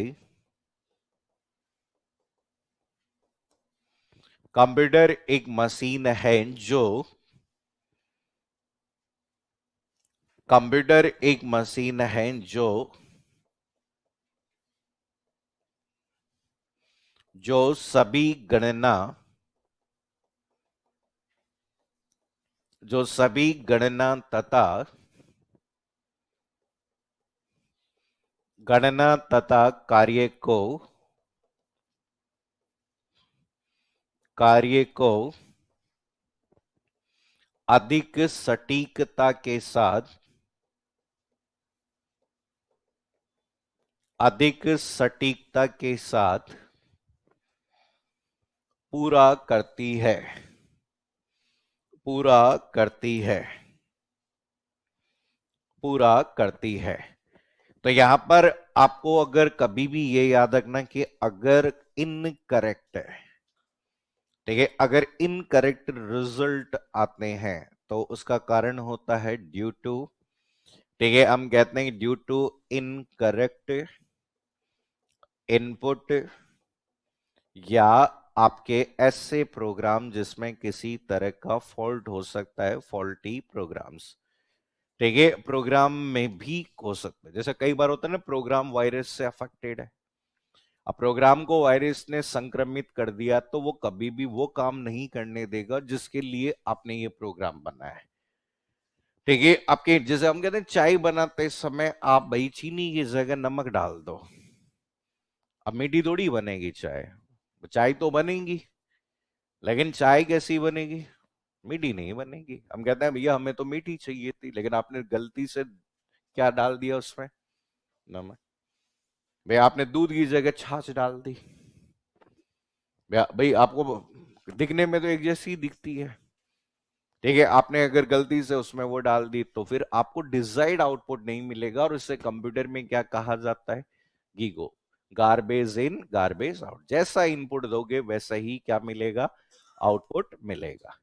कंप्यूटर एक मशीन है जो, कंप्यूटर एक मशीन है जो जो सभी गणना जो सभी गणना तथा कार्य को अधिक सटीकता के साथ अधिक सटीकता के साथ पूरा करती है पूरा करती है पूरा करती है। तो यहां पर आपको अगर कभी भी ये याद रखना कि अगर इनकरेक्ट है, ठीक है, अगर इनकरेक्ट रिजल्ट आते हैं तो उसका कारण होता है ड्यू टू, ठीक है, हम कहते हैं ड्यू टू इनकरेक्ट इनपुट, या आपके ऐसे प्रोग्राम जिसमें किसी तरह का फॉल्ट हो सकता है, फॉल्टी प्रोग्राम्स, ठीक है, प्रोग्राम में भी हो सकता है। जैसे कई बार होता है ना, प्रोग्राम वायरस से अफेक्टेड है, अब प्रोग्राम को वायरस ने संक्रमित कर दिया तो वो कभी भी वो काम नहीं करने देगा जिसके लिए आपने ये प्रोग्राम बनाया है, ठीक है। आपके जैसे हम कहते हैं चाय बनाते समय आप भाई चीनी की जगह नमक डाल दो, अब मीठी थोड़ी बनेगी चाय, चाय तो बनेगी, लेकिन चाय कैसी बनेगी, मीठी नहीं बनेगी। हम कहते हैं भैया हमें तो मीठी चाहिए थी, लेकिन आपने गलती से क्या डाल दिया उसमें, नमक। भैया आपने दूध की जगह छाछ डाल दी, भैया भाई आपको दिखने में तो एक जैसी दिखती है, ठीक है, आपने अगर गलती से उसमें वो डाल दी तो फिर आपको डिजायर्ड आउटपुट नहीं मिलेगा, और इससे कंप्यूटर में क्या कहा जाता है, GIGO, garbage in garbage out, जैसा इनपुट दोगे वैसा ही क्या मिलेगा, आउटपुट मिलेगा,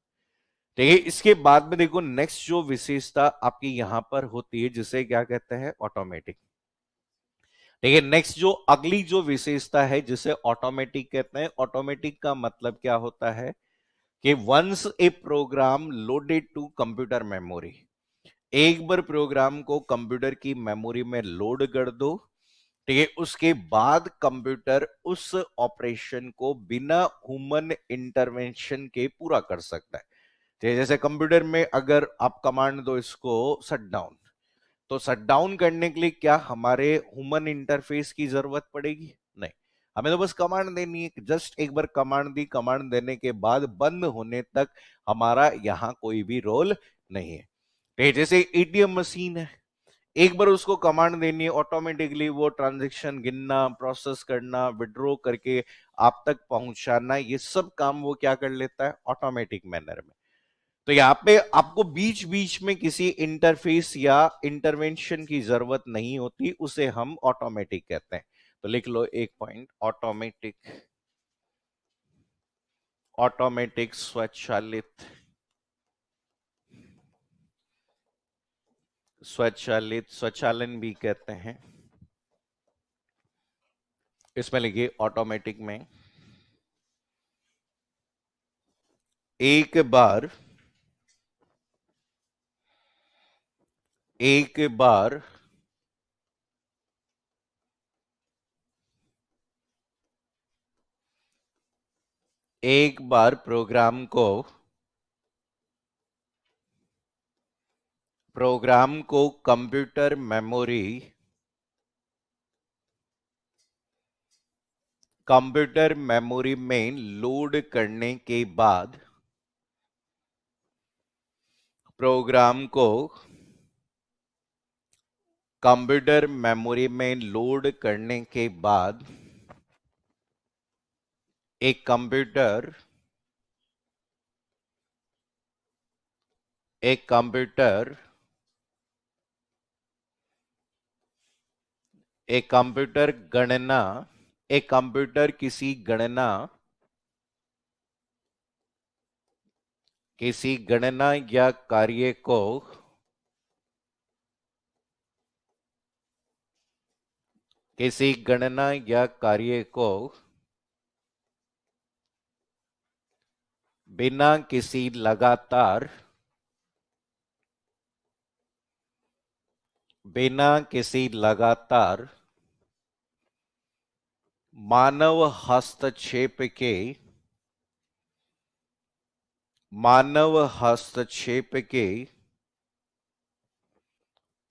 ठीक है। इसके बाद में देखो नेक्स्ट जो विशेषता आपकी यहां पर होती है जिसे क्या कहते हैं, ऑटोमेटिक, ठीक है। नेक्स्ट जो अगली जो विशेषता है जिसे ऑटोमेटिक कहते हैं, ऑटोमेटिक का मतलब क्या होता है कि once a program loaded to computer memory, एक बार प्रोग्राम को कंप्यूटर की मेमोरी में लोड कर दो, ठीक है, उसके बाद कंप्यूटर उस ऑपरेशन को बिना ह्यूमन इंटरवेंशन के पूरा कर सकता है, ठीक है। जैसे कंप्यूटर में अगर आप कमांड दो इसको शट डाउन, तो शट डाउन करने के लिए क्या हमारे ह्यूमन इंटरफेस की जरूरत पड़ेगी, नहीं, हमें तो बस कमांड देनी है, जस्ट एक बार कमांड दी, कमांड देने के बाद बंद होने तक हमारा यहां कोई भी रोल नहीं है, ठीक है। जैसे एटीएम मशीन है, एक बार उसको कमांड देनी है, ऑटोमेटिकली वो ट्रांजैक्शन गिनना, प्रोसेस करना, विड्रॉ करके आप तक पहुंचाना, ये सब काम वो क्या कर लेता है, ऑटोमेटिक मैनर में। तो यहां पे आपको बीच बीच में किसी इंटरफेस या इंटरवेंशन की जरूरत नहीं होती, उसे हम ऑटोमेटिक कहते हैं। तो लिख लो एक पॉइंट, ऑटोमेटिक, ऑटोमेटिक स्वचालित, स्वचालित, स्वचालन भी कहते हैं, इसमें लिखिए ऑटोमेटिक में एक बार एक बार एक बार प्रोग्राम को कंप्यूटर मेमोरी में लोड करने के बाद प्रोग्राम को कंप्यूटर मेमोरी में लोड करने के बाद एक कंप्यूटर एक कंप्यूटर एक कंप्यूटर गणना एक कंप्यूटर किसी गणना या कार्य को किसी गणना या कार्य को बिना किसी लगातार बिना किसी लगातार मानव हस्तक्षेप के मानव हस्तक्षेप के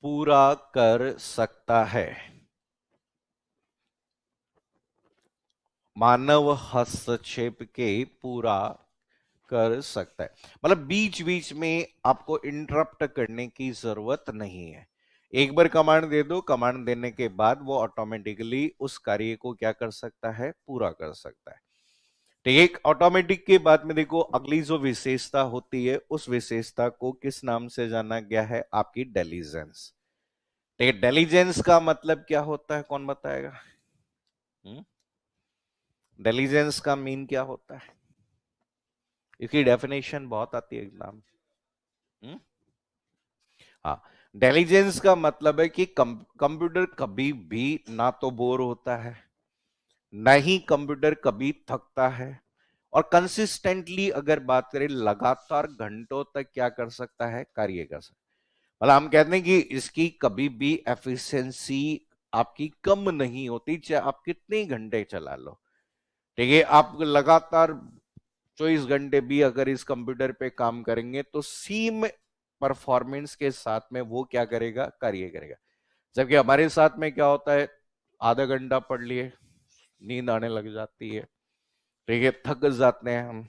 पूरा कर सकता है। मानव हस्तक्षेप के पूरा कर सकता है, मतलब बीच बीच में आपको इंटरप्ट करने की जरूरत नहीं है। एक बार कमांड दे दो, कमांड देने के बाद वो ऑटोमेटिकली उस कार्य को क्या कर सकता है, पूरा कर सकता है। तो एक ऑटोमेटिक के बाद में देखो अगली जो विशेषता होती है, उस विशेषता को किस नाम से जाना गया है, आपकी डेलीजेंस। तो डेलीजेंस का मतलब क्या होता है, कौन बताएगा? डेलीजेंस का मीन क्या होता है? इसकी डेफिनेशन बहुत आती है एग्जाम। हाँ, डेलीजेंस का मतलब है कि कंप्यूटर कभी भी ना तो बोर होता है, ना ही कंप्यूटर कभी थकता है, और कंसिस्टेंटली अगर बात करें लगातार घंटों तक क्या कर सकता है, कार्य कर सकता है। मतलब हम कहते हैं कि इसकी कभी भी एफिशिएंसी आपकी कम नहीं होती, चाहे आप कितने घंटे चला लो। ठीक है, आप लगातार 24 घंटे भी अगर इस कंप्यूटर पे काम करेंगे तो सेम परफॉर्मेंस के साथ में वो क्या करेगा, कार्य करेगा। जबकि हमारे साथ में क्या होता है, आधा घंटा पढ़ लिए, नींद आने लग जाती है, ठीक है, थक जाते हैं हम।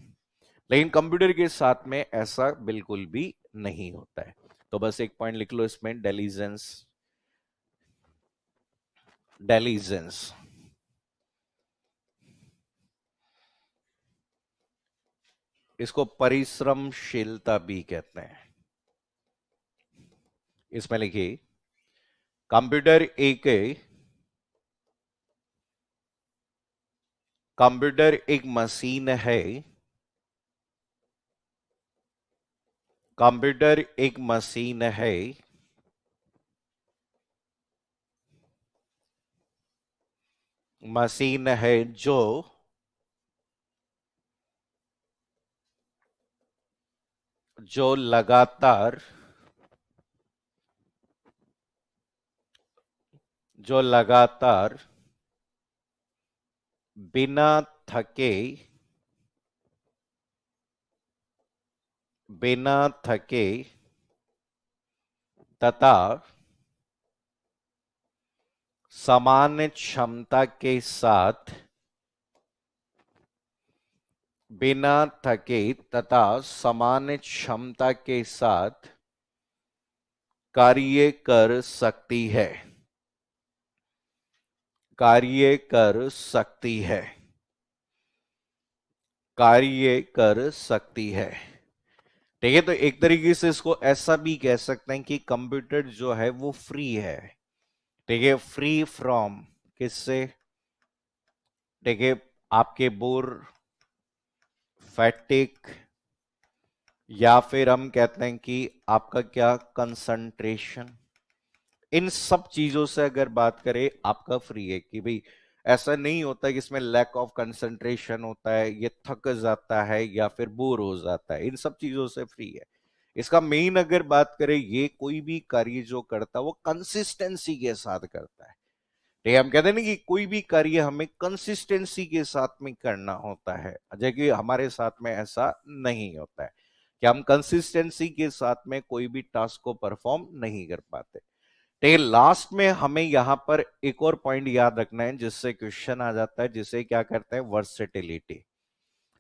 लेकिन कंप्यूटर के साथ में ऐसा बिल्कुल भी नहीं होता है। तो बस एक पॉइंट लिख लो इसमें, डेलीजेंस। डेलीजेंस इसको परिश्रमशीलता भी कहते हैं। इसमें लिखिए, कंप्यूटर एक मशीन है। कंप्यूटर एक मशीन है मशीन है जो लगातार बिना थके बिना थके तथा समान क्षमता के साथ बिना थके तथा समान क्षमता के साथ कार्य कर सकती है। कार्य कर सकती है। कार्य कर सकती है। ठीक है, तो एक तरीके से इसको ऐसा भी कह सकते हैं कि कंप्यूटर जो है वो फ्री है। ठीक है, फ्री फ्रॉम किससे? ठीक है, आपके बोर, फैटिक, या फिर हम कहते हैं कि आपका क्या, कंसंट्रेशन। इन सब चीजों से अगर बात करें आपका फ्री है, कि भाई ऐसा नहीं होता कि इसमें लैक ऑफ कंसंट्रेशन होता है, ये थक जाता है या फिर बोर हो जाता है, इन सब चीजों से फ्री है। इसका मेन अगर बात करें, ये कोई भी कार्य जो करता है वो कंसिस्टेंसी के साथ करता है। ठीक है, हम कहते हैं ना कि कोई भी कार्य हमें कंसिस्टेंसी के साथ में करना होता है, जबकि हमारे साथ में ऐसा नहीं होता है कि हम कंसिस्टेंसी के साथ में कोई भी टास्क को परफॉर्म नहीं कर पाते। लेकिन लास्ट में हमें यहां पर एक और पॉइंट याद रखना है, जिससे क्वेश्चन आ जाता है, जिसे क्या करते हैं, वर्सेटिलिटी।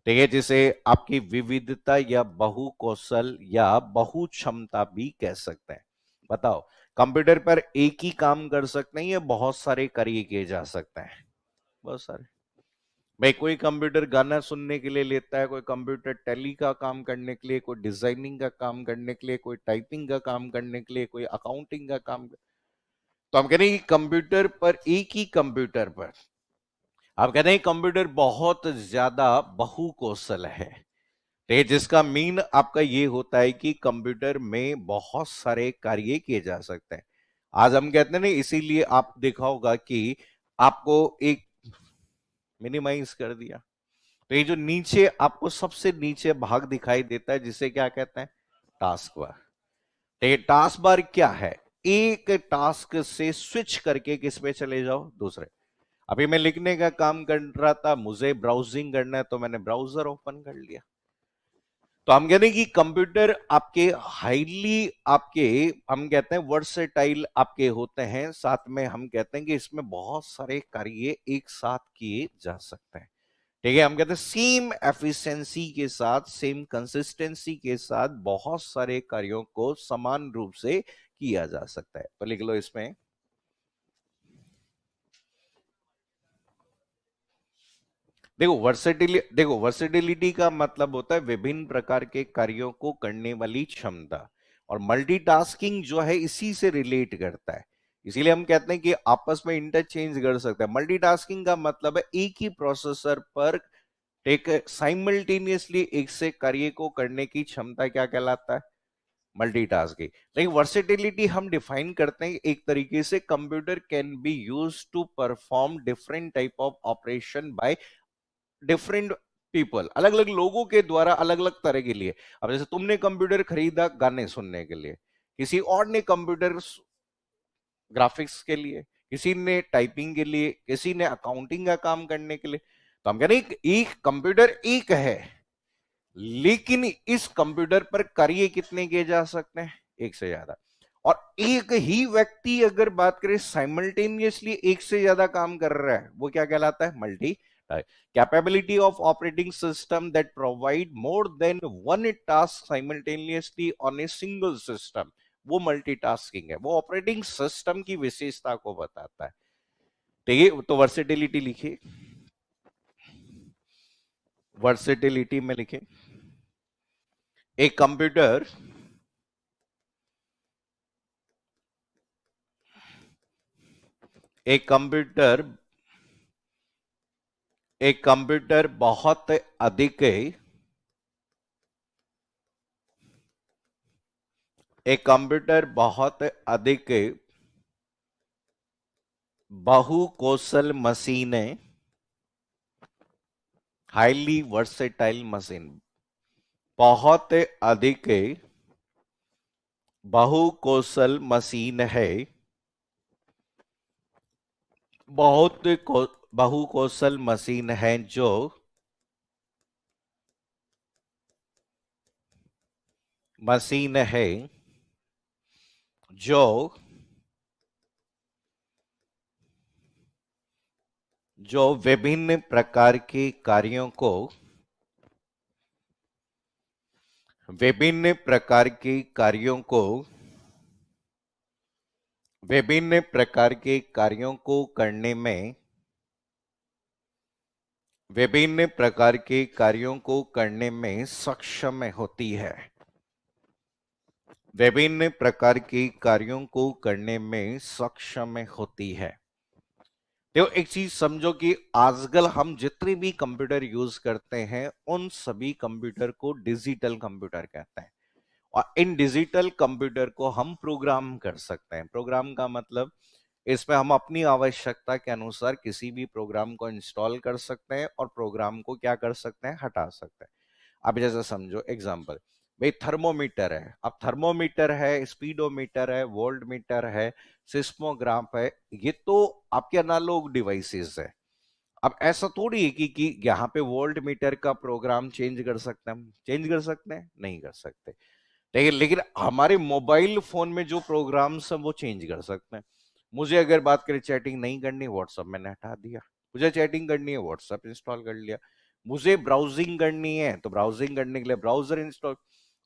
ठीक है, जिसे आपकी विविधता या बहु कौशल या बहु क्षमता भी कह सकते हैं। बताओ, कंप्यूटर पर एक ही काम कर सकते हैं या बहुत सारे कार्य किए जा सकते हैं? बहुत सारे। भाई कोई कंप्यूटर गाना सुनने के लिए लेता है, कोई कंप्यूटर टैली का काम करने के लिए, कोई डिजाइनिंग का काम करने के लिए, कोई टाइपिंग का काम करने के लिए, कोई अकाउंटिंग का काम। तो हम कह रहे हैं कि कंप्यूटर पर, एक ही कंप्यूटर पर आप कहते हैं कंप्यूटर बहुत ज्यादा बहुकौशल है। तो जिसका मीन आपका ये होता है कि कंप्यूटर में बहुत सारे कार्य किए जा सकते हैं। आज हम कहते हैं ना, इसीलिए आप देखा होगा कि आपको एक मिनिमाइज कर दिया, तो ये जो नीचे आपको सबसे नीचे भाग दिखाई देता है, जिसे क्या कहते हैं, टास्क बार। तो ये टास्क बार क्या है? एक टास्क से स्विच करके किस पे चले जाओ, दूसरे। अभी मैं लिखने का काम कर रहा था, मुझे ब्राउजिंग करना है तो मैंने ब्राउजर ओपन कर लिया। तो हम कहते हैं कि कंप्यूटर आपके हाईली आपके हम कहते हैं वर्सेटाइल आपके होते हैं, साथ में हम कहते हैं कि इसमें बहुत सारे कार्य एक साथ किए जा सकते हैं। ठीक है, हम कहते हैं सेम एफिशिएंसी के साथ, सेम कंसिस्टेंसी के साथ बहुत सारे कार्यों को समान रूप से किया जा सकता है। तो लिख लो इसमें, देखो वर्सेटिलिटी का मतलब होता है विभिन्न प्रकार के कार्यों को करने वाली क्षमता, और मल्टीटास्किंग जो है इसी से रिलेट करता है। इसीलिए हम कहते हैं कि आपस में इंटरचेंज कर सकते हैं। मल्टीटास्किंग का मतलब है एक ही प्रोसेसर पर एक साइमल्टेनियसली एक से कार्य को करने की क्षमता क्या कहलाता है? मल्टीटास्किंग। लेकिन वर्सेटिलिटी हम डिफाइन करते हैं एक तरीके से, computer can be use to perform different type of operation by different people, अलग अलग लोगों के द्वारा अलग अलग तरह के लिए। अब जैसे तुमने कंप्यूटर खरीदा गाने सुनने के लिए, किसी और ने कंप्यूटर ग्राफिक्स के लिए, किसी ने टाइपिंग के लिए, किसी ने अकाउंटिंग का काम करने के लिए। तो हम कह रहे हैं एक कंप्यूटर एक है, लेकिन इस कंप्यूटर पर कार्य कितने किए जा सकते हैं? एक से ज्यादा। और एक ही व्यक्ति अगर बात करें साइमल्टेनियसली एक से ज्यादा काम कर रहा है, वो क्या कहलाता है? Multi capability of operating system that provide more than one task simultaneously on a single system, वो मल्टीटास्किंग है। वो ऑपरेटिंग सिस्टम की विशेषता को बताता है। ठीक है, तो वर्सेटिलिटी लिखिए, वर्सेटिलिटी में लिखिए, एक कंप्यूटर एक कंप्यूटर एक कंप्यूटर बहुत अधिक एक कंप्यूटर बहुत अधिक बहुकौशल मशीनें, हाईली वर्सेटाइल मशीन, बहुत अधिक बहुकौशल मशीन है, बहुकौशल मशीन है मशीन है जो जो विभिन्न प्रकार के कार्यों को विभिन्न प्रकार के कार्यों को विभिन्न प्रकार के कार्यों को करने में विभिन्न प्रकार के कार्यों को करने में सक्षम होती है, विभिन्न प्रकार के कार्यों को करने में सक्षम होती है। तो एक चीज समझो कि आजकल हम जितने भी कंप्यूटर यूज करते हैं उन सभी कंप्यूटर को डिजिटल कंप्यूटर कहते हैं, और इन डिजिटल कंप्यूटर को हम प्रोग्राम कर सकते हैं। प्रोग्राम का मतलब, इसमें हम अपनी आवश्यकता के अनुसार किसी भी प्रोग्राम को इंस्टॉल कर सकते हैं और प्रोग्राम को क्या कर सकते हैं? हटा सकते हैं। अब जैसे समझो एग्जांपल, भाई थर्मोमीटर है, अब थर्मोमीटर है, स्पीडोमीटर है, वोल्ट मीटर है, सिस्मोग्राफ है, ये तो आपके एनालॉग डिवाइसेस है। अब ऐसा थोड़ी है कि यहाँ पे वोल्ट मीटर का प्रोग्राम चेंज कर सकते हैं? हम चेंज कर सकते हैं? नहीं कर सकते। लेकिन हमारे मोबाइल फोन में जो प्रोग्राम्स हैं वो चेंज कर सकते हैं। मुझे अगर बात करें चैटिंग नहीं करनी, व्हाट्सएप मैंने हटा दिया। मुझे चैटिंग करनी है, व्हाट्सएप इंस्टॉल कर लिया। मुझे ब्राउजिंग करनी है तो ब्राउजिंग करने के लिए ब्राउजर इंस्टॉल।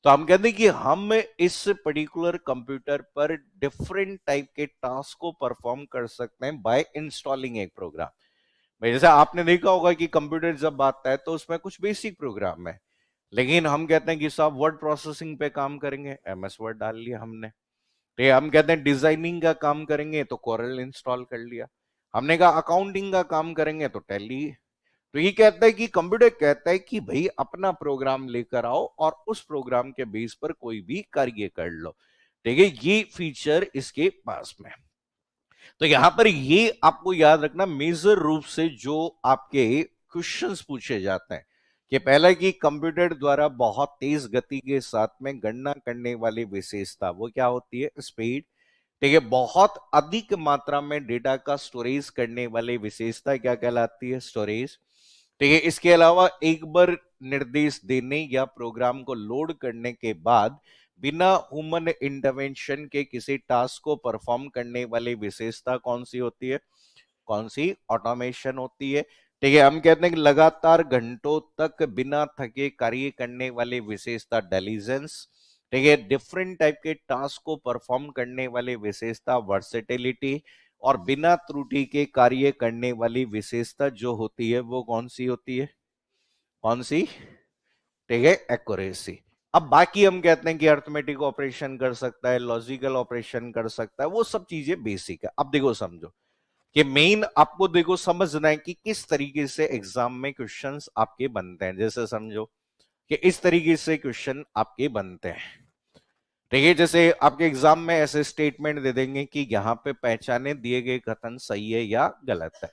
तो हम कहते हैं कि हम इस पर्टिकुलर कंप्यूटर पर डिफरेंट टाइप के टास्क को परफॉर्म कर सकते हैं बाय इंस्टॉलिंग एक प्रोग्राम। भाई जैसे आपने देखा होगा कि कंप्यूटर जब आता है तो उसमें कुछ बेसिक प्रोग्राम है, लेकिन हम कहते हैं कि साहब वर्ड प्रोसेसिंग पे काम करेंगे, एमएस वर्ड डाल लिया हमने। तो हम कहते हैं डिजाइनिंग का काम करेंगे तो कोरल इंस्टॉल कर लिया। हमने कहा अकाउंटिंग का काम करेंगे तो टैली। तो ये कहता है कि कंप्यूटर कहता है कि भाई अपना प्रोग्राम लेकर आओ और उस प्रोग्राम के बेस पर कोई भी कार्य कर लो। ठीक है, ये फीचर इसके पास में। तो यहां पर ये आपको याद रखना, मेजर रूप से जो आपके क्वेश्चंस पूछे जाते हैं कि पहला कि कंप्यूटर द्वारा बहुत तेज गति के साथ में गणना करने वाली विशेषता वो क्या होती है? स्पीड। ठीक है, बहुत अधिक मात्रा में डेटा का स्टोरेज करने वाली विशेषता क्या कहलाती है? स्टोरेज। ठीक है, इसके अलावा एक बार निर्देश देने या प्रोग्राम को लोड करने के बाद बिना ह्यूमन इंटरवेंशन के किसी टास्क को परफॉर्म करने वाली विशेषता कौन सी होती है? कौन सी? ऑटोमेशन होती है। ठीक है, हम कहते हैं कि लगातार घंटों तक बिना थके कार्य करने वाली विशेषता डिलीजेंस। ठीक है, डिफरेंट टाइप के टास्क को परफॉर्म करने वाली विशेषता वर्सेटिलिटी, और बिना त्रुटि के कार्य करने वाली विशेषता जो होती है वो कौन सी होती है? कौन सी? ठीक है, एक्यूरेसी। अब बाकी हम कहते हैं कि अर्थमेटिक ऑपरेशन कर सकता है, लॉजिकल ऑपरेशन कर सकता है, वो सब चीजें बेसिक है। अब देखो समझो कि मेन आपको देखो समझना है कि किस तरीके से एग्जाम में क्वेश्चंस आपके बनते हैं। जैसे समझो कि इस तरीके से क्वेश्चन आपके बनते हैं। ठीक है, जैसे आपके एग्जाम में ऐसे स्टेटमेंट दे देंगे कि यहां पे पहचाने दिए गए कथन सही है या गलत है,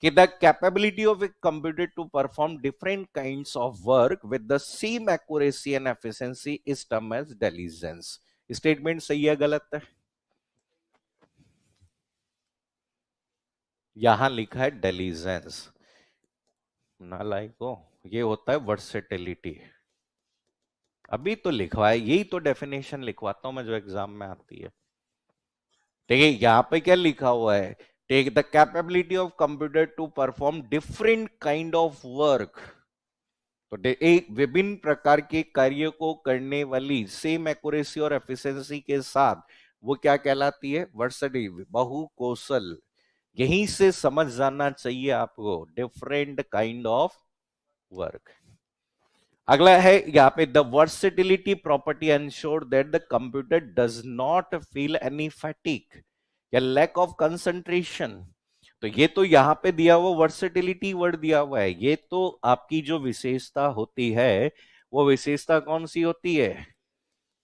कि the capability of a computer to perform different kinds of work with the same accuracy and efficiency is term as diligence. Statement सही है गलत है? यहां लिखा है डिलीजेंस, नालायक हो, ये होता है वर्सेटिलिटी। अभी तो लिखवाया, यही तो डेफिनेशन लिखवाता हूं मैं जो एग्जाम में आती है। ठीक है, यहां पे क्या लिखा हुआ है? Take the capability of computer to perform different kind of work. तो एक विभिन्न प्रकार के कार्य को करने वाली सेम एक्यूरेसी और एफिशिएंसी के साथ वो क्या कहलाती है? वर्सेटिलिटी, बहुकौशल। यहीं से समझ जाना चाहिए आपको, डिफरेंट काइंड ऑफ वर्क। अगला है यहां पे the versatility property ensure that the computer does not feel any फैटिक या लैक ऑफ कंसंट्रेशन। तो ये तो यहां पे दिया हुआ वर्सेटिलिटी वर्ड दिया हुआ है, ये तो आपकी जो विशेषता होती है वो विशेषता कौन सी होती है?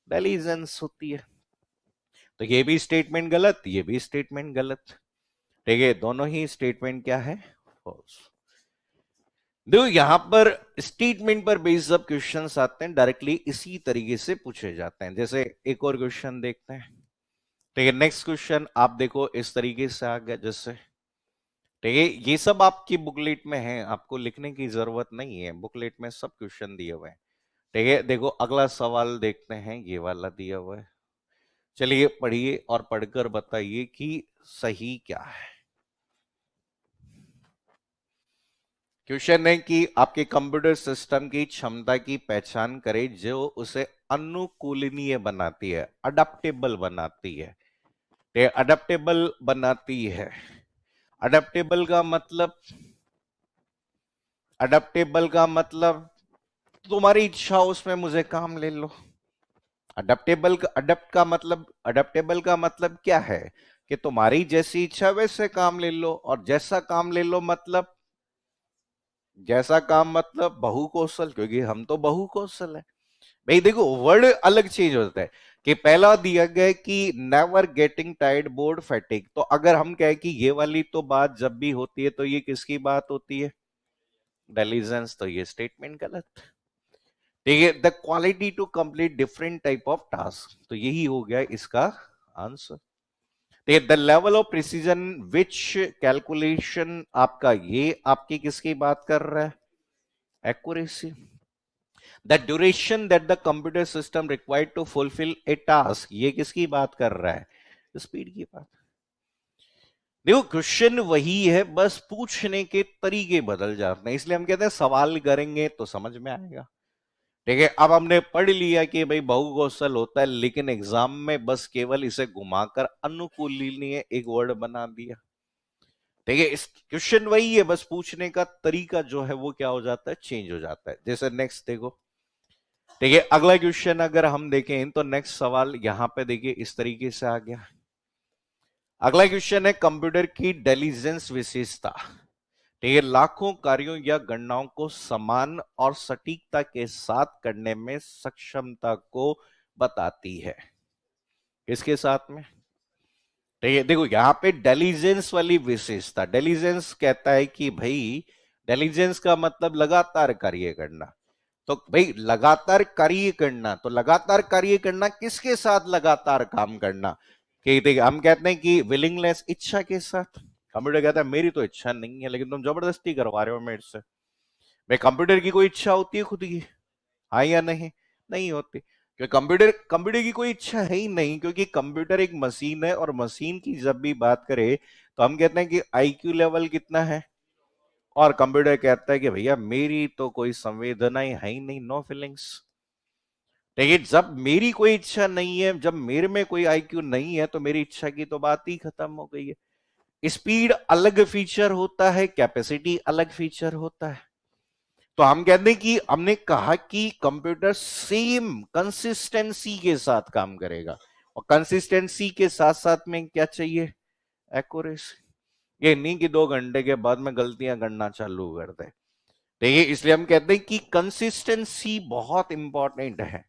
डिलीजेंस होती है। तो ये भी स्टेटमेंट गलत, ये भी स्टेटमेंट गलत। ठीक है, दोनों ही स्टेटमेंट क्या है? फॉल्स। देखो यहां पर स्टेटमेंट पर बेस्ड जब क्वेश्चंस आते हैं डायरेक्टली इसी तरीके से पूछे जाते हैं। जैसे एक और क्वेश्चन देखते हैं। ठीक है, नेक्स्ट क्वेश्चन आप देखो इस तरीके से आ गया जैसे। ठीक है, ये सब आपकी बुकलेट में है, आपको लिखने की जरूरत नहीं है, बुकलेट में सब क्वेश्चन दिए हुए हैं। ठीक है, देखो अगला सवाल देखते हैं, ये वाला दिया हुआ है। चलिए पढ़िए और पढ़कर बताइए कि सही क्या है। क्वेश्चन है कि आपके कंप्यूटर सिस्टम की क्षमता की पहचान करें जो उसे अनुकूलनीय बनाती है, अडेप्टेबल बनाती है। अडेप्टेबल बनाती है। अडेप्टेबल का मतलब, अडेप्टेबल का मतलब तुम्हारी इच्छा हो उसमें मुझे काम ले लो। अडेप्टेबल का, अडेप्ट का मतलब, अडेप्टेबल का मतलब क्या है? कि तुम्हारी जैसी इच्छा वैसे काम ले लो, और जैसा काम ले लो मतलब, जैसा काम मतलब बहुकौशल, क्योंकि हम तो बहुकौशल है। भाई देखो वर्ड अलग चेंज होता है, कि पहला दिया गया कि नेवर गेटिंग टायर्ड बोर्ड फैटिक, तो अगर हम कहें कि ये वाली तो बात जब भी होती है तो ये किसकी बात होती है? डिलीजेंस। तो ये स्टेटमेंट गलत। ठीक है, the quality to complete different type of task, तो यही हो गया इसका आंसर। ठीक है, the level of precision which calculation, आपका ये आपकी किसकी बात कर रहा है? Accuracy. The duration that the computer system required to fulfil a task, ये किसकी बात कर रहा है? स्पीड की बात। देखो क्वेश्चन वही है, बस पूछने के तरीके बदल जाते हैं, इसलिए हम कहते हैं सवाल करेंगे तो समझ में आएगा। ठीक है, अब हमने पढ़ लिया कि भाई बहुकौशल होता है, लेकिन एग्जाम में बस केवल इसे घुमाकर अनुकूलनीय एक वर्ड बना दिया। ठीक है, इस क्वेश्चन वही है, बस पूछने का तरीका जो है वो क्या हो जाता है? चेंज हो जाता है। जैसे नेक्स्ट देखो। ठीक है, अगला क्वेश्चन अगर हम देखें तो नेक्स्ट सवाल यहां पे देखिए इस तरीके से आ गया। अगला क्वेश्चन है कंप्यूटर की डिलीजेंस विशेषता। ठीक है, लाखों कार्यों या गणनाओं को समान और सटीकता के साथ करने में सक्षमता को बताती है। किसके साथ में? ठीक है, देखो यहां पे डिलीजेंस वाली विशेषता, डिलीजेंस कहता है कि भाई, डिलीजेंस का मतलब लगातार कार्य करना। तो भाई लगातार कार्य करना, तो लगातार कार्य करना किसके साथ लगातार काम करना? कि देखिए हम कहते हैं कि विलिंगनेस, इच्छा के साथ। कंप्यूटर कहता है मेरी तो इच्छा नहीं है, लेकिन तुम जबरदस्ती करवा रहे हो मेरे से। भाई कंप्यूटर की कोई इच्छा होती है खुद की? हाँ या नहीं? नहीं होती। क्योंकि कंप्यूटर कंप्यूटर की कोई इच्छा है ही नहीं, क्योंकि कंप्यूटर एक मशीन है, और मशीन की जब भी बात करें तो हम कहते हैं कि आईक्यू लेवल कितना है, और कंप्यूटर कहता है कि भैया मेरी तो कोई संवेदनाएं है ही नहीं, नो फीलिंग्स। देखिए जब मेरी कोई इच्छा नहीं है, जब मेरे में कोई आईक्यू नहीं है, तो मेरी इच्छा की तो बात ही खत्म हो गई है। स्पीड अलग फीचर होता है, कैपेसिटी अलग फीचर होता है। तो हम कहते हैं कि हमने कहा कि कंप्यूटर सेम कंसिस्टेंसी के साथ काम करेगा, और कंसिस्टेंसी के साथ साथ में क्या चाहिए? एक्यूरेसी। ये नहीं कि 2 घंटे के बाद में गलतियां करना चालू कर दे। देखिए इसलिए हम कहते हैं कि कंसिस्टेंसी बहुत इंपॉर्टेंट है।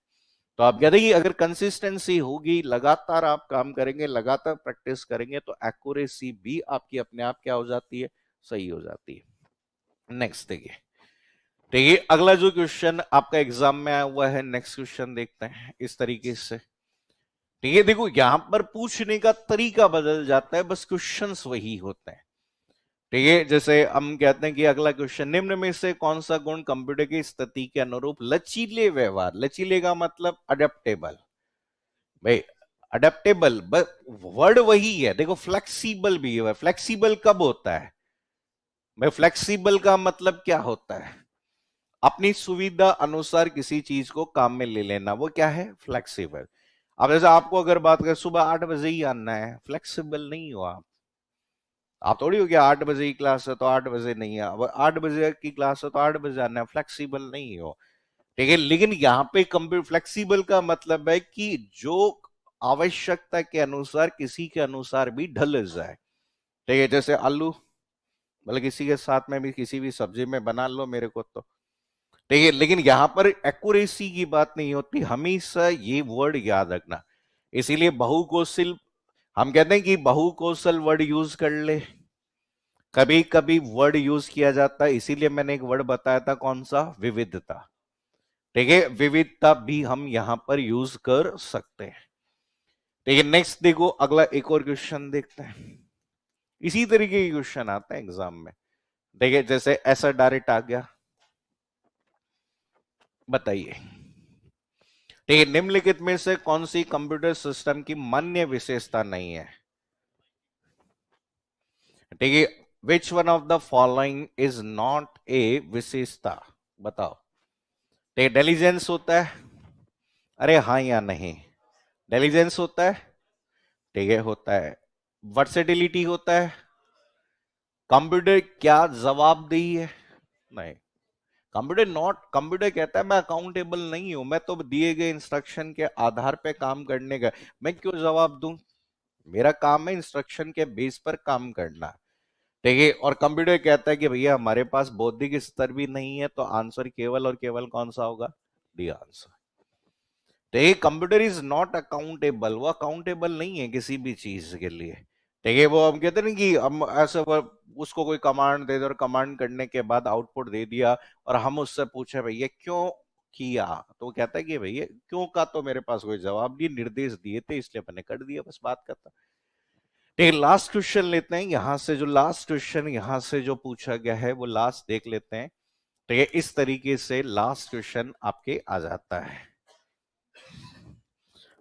तो आप कहते हैं कि अगर कंसिस्टेंसी होगी, लगातार आप काम करेंगे, लगातार प्रैक्टिस करेंगे, तो एक्यूरेसी भी आपकी अपने आप क्या हो जाती है? सही हो जाती है। नेक्स्ट देखिए, देखिए अगला जो क्वेश्चन आपका एग्जाम में आया हुआ है, नेक्स्ट क्वेश्चन देखते हैं इस तरीके से। ठीक है, देखो यहां पर पूछने का तरीका बदल जाता है, बस क्वेश्चंस वही होते हैं। ठीक है, जैसे हम कहते हैं कि अगला क्वेश्चन, निम्न में से कौन सा गुण कंप्यूटर की स्थिति के अनुरूप लचीले व्यवहार, लचीले का मतलब अडेप्टेबल। भाई अडेप्टेबल वर्ड वही है, देखो फ्लेक्सिबल भी है। फ्लेक्सिबल कब होता है भाई? फ्लेक्सिबल का मतलब क्या होता है? अपनी सुविधा अनुसार किसी चीज को काम में ले लेना, वो क्या है? फ्लेक्सिबल। अब जैसे आपको अगर बात करें सुबह 8 बजे ही आना है, फ्लेक्सिबल नहीं हो आप थोड़ी हो गया 8 बजे की क्लास है तो 8 बजे नहीं है, अब 8 बजे की क्लास है तो 8 बजे आना है, फ्लेक्सिबल नहीं हो। ठीक है, लेकिन यहाँ पे कंप्यूटर फ्लेक्सिबल का मतलब है कि जो आवश्यकता के अनुसार किसी के अनुसार भी ढल जाए। ठीक है, जैसे आलू मतलब किसी के साथ में भी किसी भी सब्जी में बना लो मेरे को तो। ठीक है, लेकिन यहां पर एक्यूरेसी की बात नहीं होती, हमेशा ये वर्ड याद रखना। इसीलिए बहुकौशल, हम कहते हैं कि बहुकौशल वर्ड यूज कर ले। कभी कभी वर्ड यूज किया जाता है, इसीलिए मैंने एक वर्ड बताया था, कौन सा? विविधता। ठीक है, विविधता भी हम यहां पर यूज कर सकते हैं। ठीक है, नेक्स्ट देखो अगला एक और क्वेश्चन देखते हैं। इसी तरीके के क्वेश्चन आता है एग्जाम में। देखिए जैसे ऐसा डायरेक्ट आ गया, बताइए। ठीक है, निम्नलिखित में से कौन सी कंप्यूटर सिस्टम की मान्य विशेषता नहीं है? ठीक है, which one of the following is not a विशेषता? बताओ। ठीक है, डेलीजेंस होता है? अरे हाँ या नहीं? डेलीजेंस होता है? ठीक है, होता है। वर्सेटिलिटी होता है? कंप्यूटर क्या जवाबदेही है? नहीं। कंप्यूटर कहता है मैं अकाउंटेबल नहीं हूं, मैं तो दिए गए इंस्ट्रक्शन के आधार पे काम करने का, मैं क्यों जवाब दूं? मेरा काम है इंस्ट्रक्शन के बेस पर काम करना। ठीक है, और कंप्यूटर कहता है कि भैया हमारे पास बौद्धिक स्तर भी नहीं है, तो आंसर केवल और केवल कौन सा होगा? D answer. ठीक है, कंप्यूटर इज नॉट अकाउंटेबल, वो अकाउंटेबल नहीं है किसी भी चीज के लिए। ठीक है, वो हम कहते हैं ना कि हम ऐसे उसको कोई कमांड दे दे और कमांड करने के बाद आउटपुट दे दिया, और हम उससे पूछे भैया क्यों किया, तो वो कहता है कि भैया क्यों का तो मेरे पास कोई जवाब नहीं, निर्देश दिए थे इसलिए मैंने कर दिया, बस बात करता। ठीक है, लास्ट क्वेश्चन लेते हैं यहां से, जो लास्ट क्वेश्चन यहां से जो पूछा गया है वो लास्ट देख लेते हैं। ठीक है, इस तरीके से लास्ट क्वेश्चन आपके आ जाता है।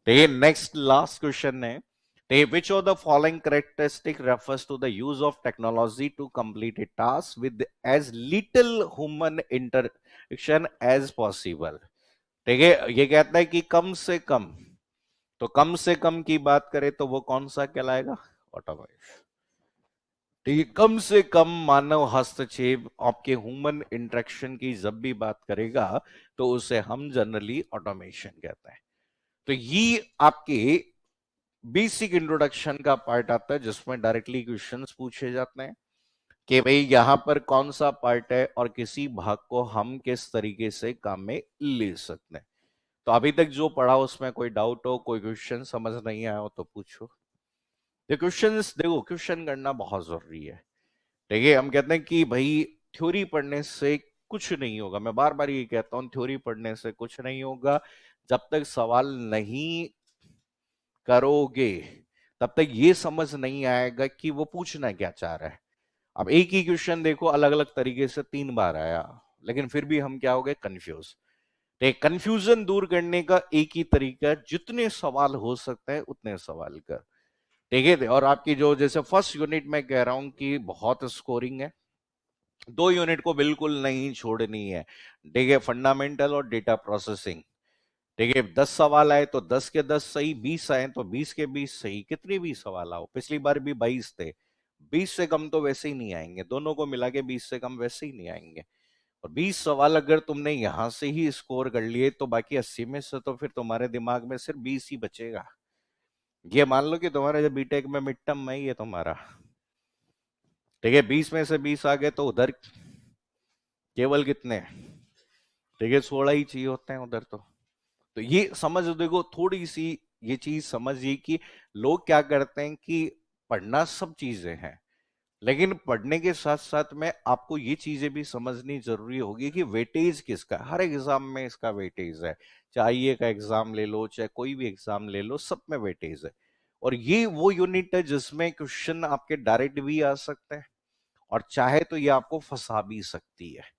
ठीक है, नेक्स्ट लास्ट क्वेश्चन है, which of the following characteristic refers to the use of technology to complete a task with as little human interaction as possible? ठीक है, ये कहता है कि कम से कम, तो कम से कम की बात करें तो वो कौन सा कहलाएगा? ऑटोमेशन। ठीक है, कम से कम मानव हस्तक्षेप आपके ह्यूमन इंटरेक्शन की जब भी बात करेगा तो उसे हम जनरली ऑटोमेशन कहते हैं। तो ये आपके बेसिक इंट्रोडक्शन का पार्ट आता है, जिसमें डायरेक्टली क्वेश्चंस पूछे जाते हैं कि भाई यहां पर कौन सा पार्ट है और किसी भाग को हम किस तरीके से काम में ले सकते हैं। तो अभी तक जो पढ़ा उसमें कोई डाउट हो, कोई क्वेश्चन समझ नहीं आया हो तो पूछो। ये क्वेश्चंस देखो, क्वेश्चन करना बहुत जरूरी है। ठीक है, हम कहते हैं कि भाई थ्योरी पढ़ने से कुछ नहीं होगा, मैं बार बार ये कहता हूं, थ्योरी पढ़ने से कुछ नहीं होगा। जब तक सवाल नहीं करोगे तब तक ये समझ नहीं आएगा कि वो पूछना क्या चाह रहा है। अब एक ही क्वेश्चन देखो अलग अलग तरीके से 3 बार आया, लेकिन फिर भी हम क्या हो गए, कंफ्यूज। तो कंफ्यूजन दूर करने का एक ही तरीका है, जितने सवाल हो सकते हैं उतने सवाल कर। ठीक है, और आपकी जो जैसे फर्स्ट यूनिट में कह रहा हूं कि बहुत स्कोरिंग है, 2 यूनिट को बिल्कुल नहीं छोड़नी है। ठीक है, फंडामेंटल और डेटा प्रोसेसिंग। ठीक है, 10 सवाल आए तो 10 के 10 सही, 20 आए तो 20 के 20 सही, कितने भी सवाल आओ, पिछली बार भी 22 थे, 20 से कम तो वैसे ही नहीं आएंगे, दोनों को मिला के 20 से कम वैसे ही नहीं आएंगे। और 20 सवाल अगर तुमने यहां से ही स्कोर कर लिए तो बाकी 80 में से तो फिर तुम्हारे दिमाग में सिर्फ 20 ही बचेगा। ये मान लो कि तुम्हारे जब बीटेक में मिड टर्म में ही है तुम्हारा, ठीक है, 20 में से 20 आ गए तो उधर केवल कितने, ठीक है, 16 ही चाहिए होते हैं उधर तो ये समझ देखो थोड़ी सी, ये चीज समझिए कि लोग क्या करते हैं कि पढ़ना सब चीजें हैं, लेकिन पढ़ने के साथ साथ में आपको ये चीजें भी समझनी जरूरी होगी कि वेटेज किसका, हर एग्जाम में इसका वेटेज है। चाहे IE का एग्जाम ले लो, चाहे कोई भी एग्जाम ले लो, सब में वेटेज है। और ये वो यूनिट है जिसमें क्वेश्चन आपके डायरेक्ट भी आ सकते हैं, और चाहे तो ये आपको फंसा भी सकती है।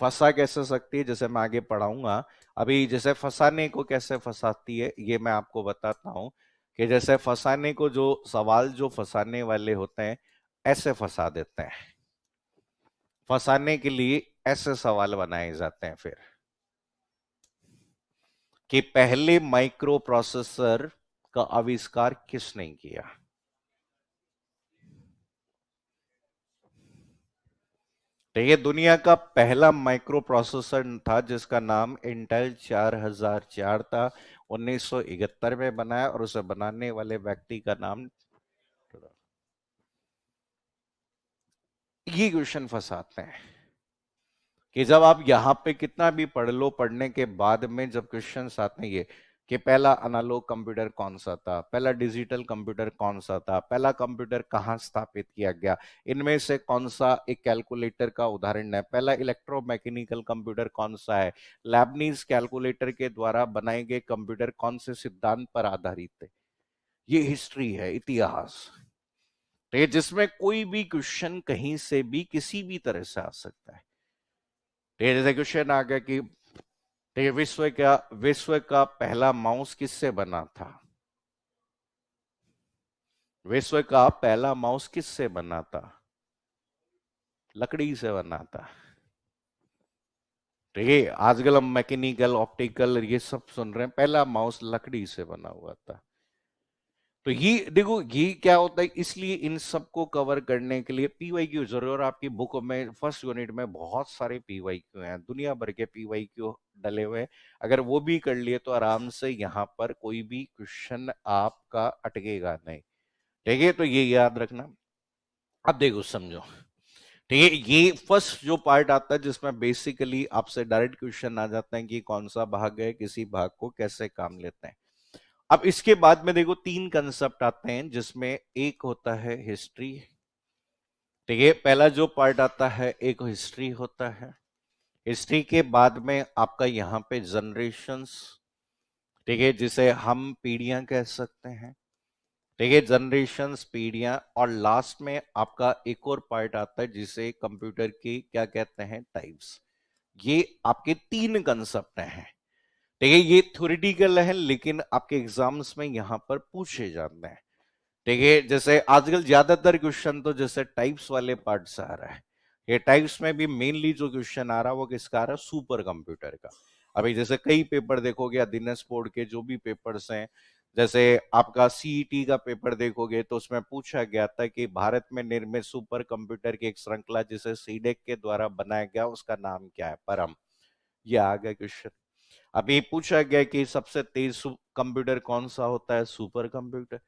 फंसा कैसे सकती है, जैसे मैं आगे पढ़ाऊंगा। अभी जैसे फंसाने को कैसे फंसाती है ये मैं आपको बताता हूं, कि जैसे फंसाने को, जो सवाल जो फंसाने वाले होते हैं ऐसे फंसा देते हैं, फंसाने के लिए ऐसे सवाल बनाए जाते हैं फिर, कि पहले माइक्रो प्रोसेसर का आविष्कार किसने किया। तो ये दुनिया का पहला माइक्रो प्रोसेसर था जिसका नाम इंटेल 4004 था, 1971 में बनाया, और उसे बनाने वाले व्यक्ति का नाम, ये क्वेश्चन फंसाते हैं कि जब आप यहां पे कितना भी पढ़ लो, पढ़ने के बाद में जब क्वेश्चन आते हैं ये, कि पहला एनालॉग कंप्यूटर कौन सा था, पहला डिजिटल कंप्यूटर कौन सा था, पहला कंप्यूटर कहां स्थापित किया गया, इनमें से कौन सा एक कैलकुलेटर का उदाहरण है, पहला इलेक्ट्रोमैकेनिकल कंप्यूटर कौन सा है, लैबनीज कैलकुलेटर के द्वारा बनाए गए कंप्यूटर कौन से सिद्धांत पर आधारित थे। ये हिस्ट्री है, इतिहास। तो ये जिसमें कोई भी क्वेश्चन कहीं से भी किसी भी तरह से आ सकता है। तो ये जैसे क्वेश्चन आ गया कि, ठीक है, विश्व का पहला माउस किससे बना था, विश्व का पहला माउस किससे बना था, लकड़ी से बना था। ठीक है, आजकल हम मैकेनिकल ऑप्टिकल ये सब सुन रहे हैं, पहला माउस लकड़ी से बना हुआ था। तो ये देखो ये क्या होता है, इसलिए इन सबको कवर करने के लिए PYQ जरूर, और आपकी बुक में फर्स्ट यूनिट में बहुत सारे PYQ हैं, दुनिया भर के PYQ डले हुए हैं। अगर वो भी कर लिए तो आराम से यहाँ पर कोई भी क्वेश्चन आपका अटकेगा नहीं। ठीक है, तो ये याद रखना। अब देखो समझो, ठीक है, ये फर्स्ट जो पार्ट आता है जिसमें बेसिकली आपसे डायरेक्ट क्वेश्चन आ जाता है कि कौन सा भाग है, किसी भाग को कैसे काम लेते हैं। अब इसके बाद में देखो 3 कंसेप्ट आते हैं, जिसमें एक होता है हिस्ट्री। ठीक है, पहला जो पार्ट आता है एक हिस्ट्री होता है। हिस्ट्री के बाद में आपका यहाँ पे जनरेशंस, ठीक है, जिसे हम पीढ़ियां कह सकते हैं। ठीक है, जनरेशंस, पीढ़ियां, और लास्ट में आपका एक और पार्ट आता है जिसे कंप्यूटर की क्या कहते हैं, टाइप्स। ये आपके 3 कंसेप्ट हैं। ठीक है, ये थ्योरेटिकल है लेकिन आपके एग्जाम्स में यहां पर पूछे जाते हैं। ठीक है, जैसे आजकल ज्यादातर क्वेश्चन तो जैसे टाइप्स वाले पार्ट से आ रहा है। ये टाइप्स में भी मेनली जो क्वेश्चन आ रहा है वो किसका आ रहा है, सुपर कंप्यूटर का। अभी जैसे कई पेपर देखोगे, दिनेश बोर्ड के जो भी पेपर्स हैं, जैसे आपका CET का पेपर देखोगे तो उसमें पूछा गया था कि भारत में निर्मित सुपर कंप्यूटर की एक श्रृंखला जिसे सीडेक के द्वारा बनाया गया उसका नाम क्या है, परम। ये आ गया क्वेश्चन। अभी पूछा गया कि सबसे तेज कंप्यूटर कौन सा होता है, सुपर कंप्यूटर।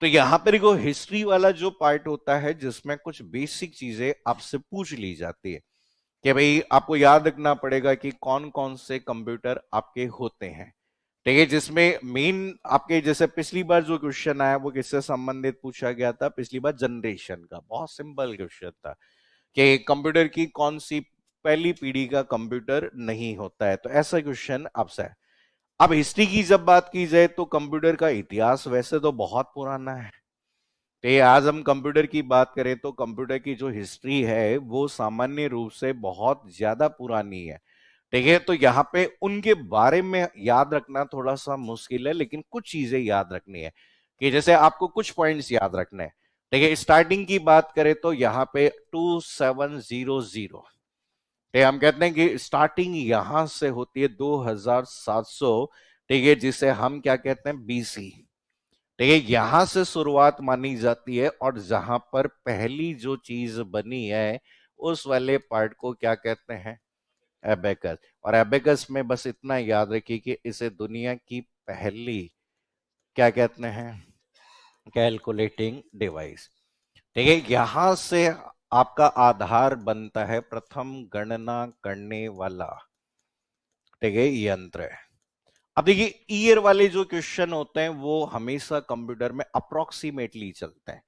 तो यहां पर देखो हिस्ट्री वाला जो पार्ट होता है जिसमें कुछ बेसिक चीजें आपसे पूछ ली जाती है, कि भाई आपको याद रखना पड़ेगा कि कौन कौन से कंप्यूटर आपके होते हैं। ठीक है, जिसमें मेन आपके जैसे पिछली बार जो क्वेश्चन आया वो किससे संबंधित पूछा गया था, पिछली बार जनरेशन का, बहुत सिंपल क्वेश्चन था कि कंप्यूटर की कौन सी पहली पीढ़ी का कंप्यूटर नहीं होता है, तो ऐसा क्वेश्चन आपसे है। अब हिस्ट्री की जब बात की जाए तो कंप्यूटर का इतिहास वैसे तो बहुत पुराना है। तो ये आज हम कंप्यूटर की बात करें तो कंप्यूटर की जो हिस्ट्री है वो सामान्य रूप से बहुत ज्यादा पुरानी है। ठीक है, तो यहाँ पे उनके बारे में याद रखना थोड़ा सा मुश्किल है, लेकिन कुछ चीजें याद रखनी है कि जैसे आपको कुछ पॉइंट्स याद रखने हैं। ठीक है, स्टार्टिंग की बात करें तो यहाँ पे 2700, ठीक है, हम कहते हैं कि स्टार्टिंग यहां से होती है 2700। ठीक है, जिसे हम क्या कहते हैं, बीसी। ठीक है, यहां से शुरुआत मानी जाती है, और जहां पर पहली जो चीज बनी है उस वाले पार्ट को क्या कहते हैं, एबेकस। और एबेकस में बस इतना याद रखिए कि इसे दुनिया की पहली क्या कहते हैं, कैलकुलेटिंग डिवाइस। ठीक है, यहां से आपका आधार बनता है प्रथम गणना करने वाला, ठीक है, यंत्र। अब देखिए, ईयर वाले जो क्वेश्चन होते हैं वो हमेशा कंप्यूटर में अप्रोक्सीमेटली चलते हैं।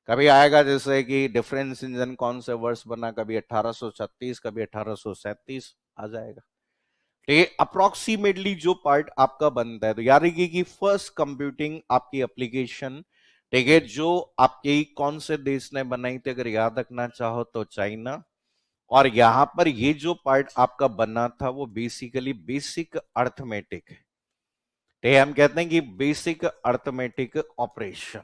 कभी आएगा जैसे कि डिफरेंस इंजन कौन से वर्ष बना, कभी 1836, कभी 1837 आ जाएगा। ठीक है, अप्रोक्सीमेटली जो पार्ट आपका बनता है, तो याद रखिए कि फर्स्ट कंप्यूटिंग आपकी एप्लीकेशन, ठीक है, जो आपके कौन से देश ने बनाई थी, अगर याद रखना चाहो तो चाइना। और यहां पर ये जो पार्ट आपका बना था वो बेसिकली बेसिक अर्थमेटिक, ठीक है, हम कहते हैं कि बेसिक अर्थमेटिक ऑपरेशन।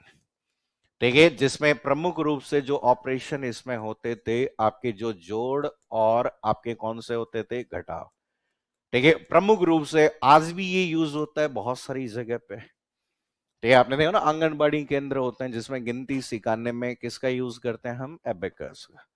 ठीक है, जिसमें प्रमुख रूप से जो ऑपरेशन इसमें होते थे, आपके जो जोड़ और आपके कौन से होते थे, घटाव। ठीक है, प्रमुख रूप से आज भी ये यूज होता है बहुत सारी जगह पे। ठीक है, आपने देखा ना, आंगनबाड़ी केंद्र होते हैं जिसमें गिनती सिखाने में किसका यूज करते हैं हम, एबेकस का।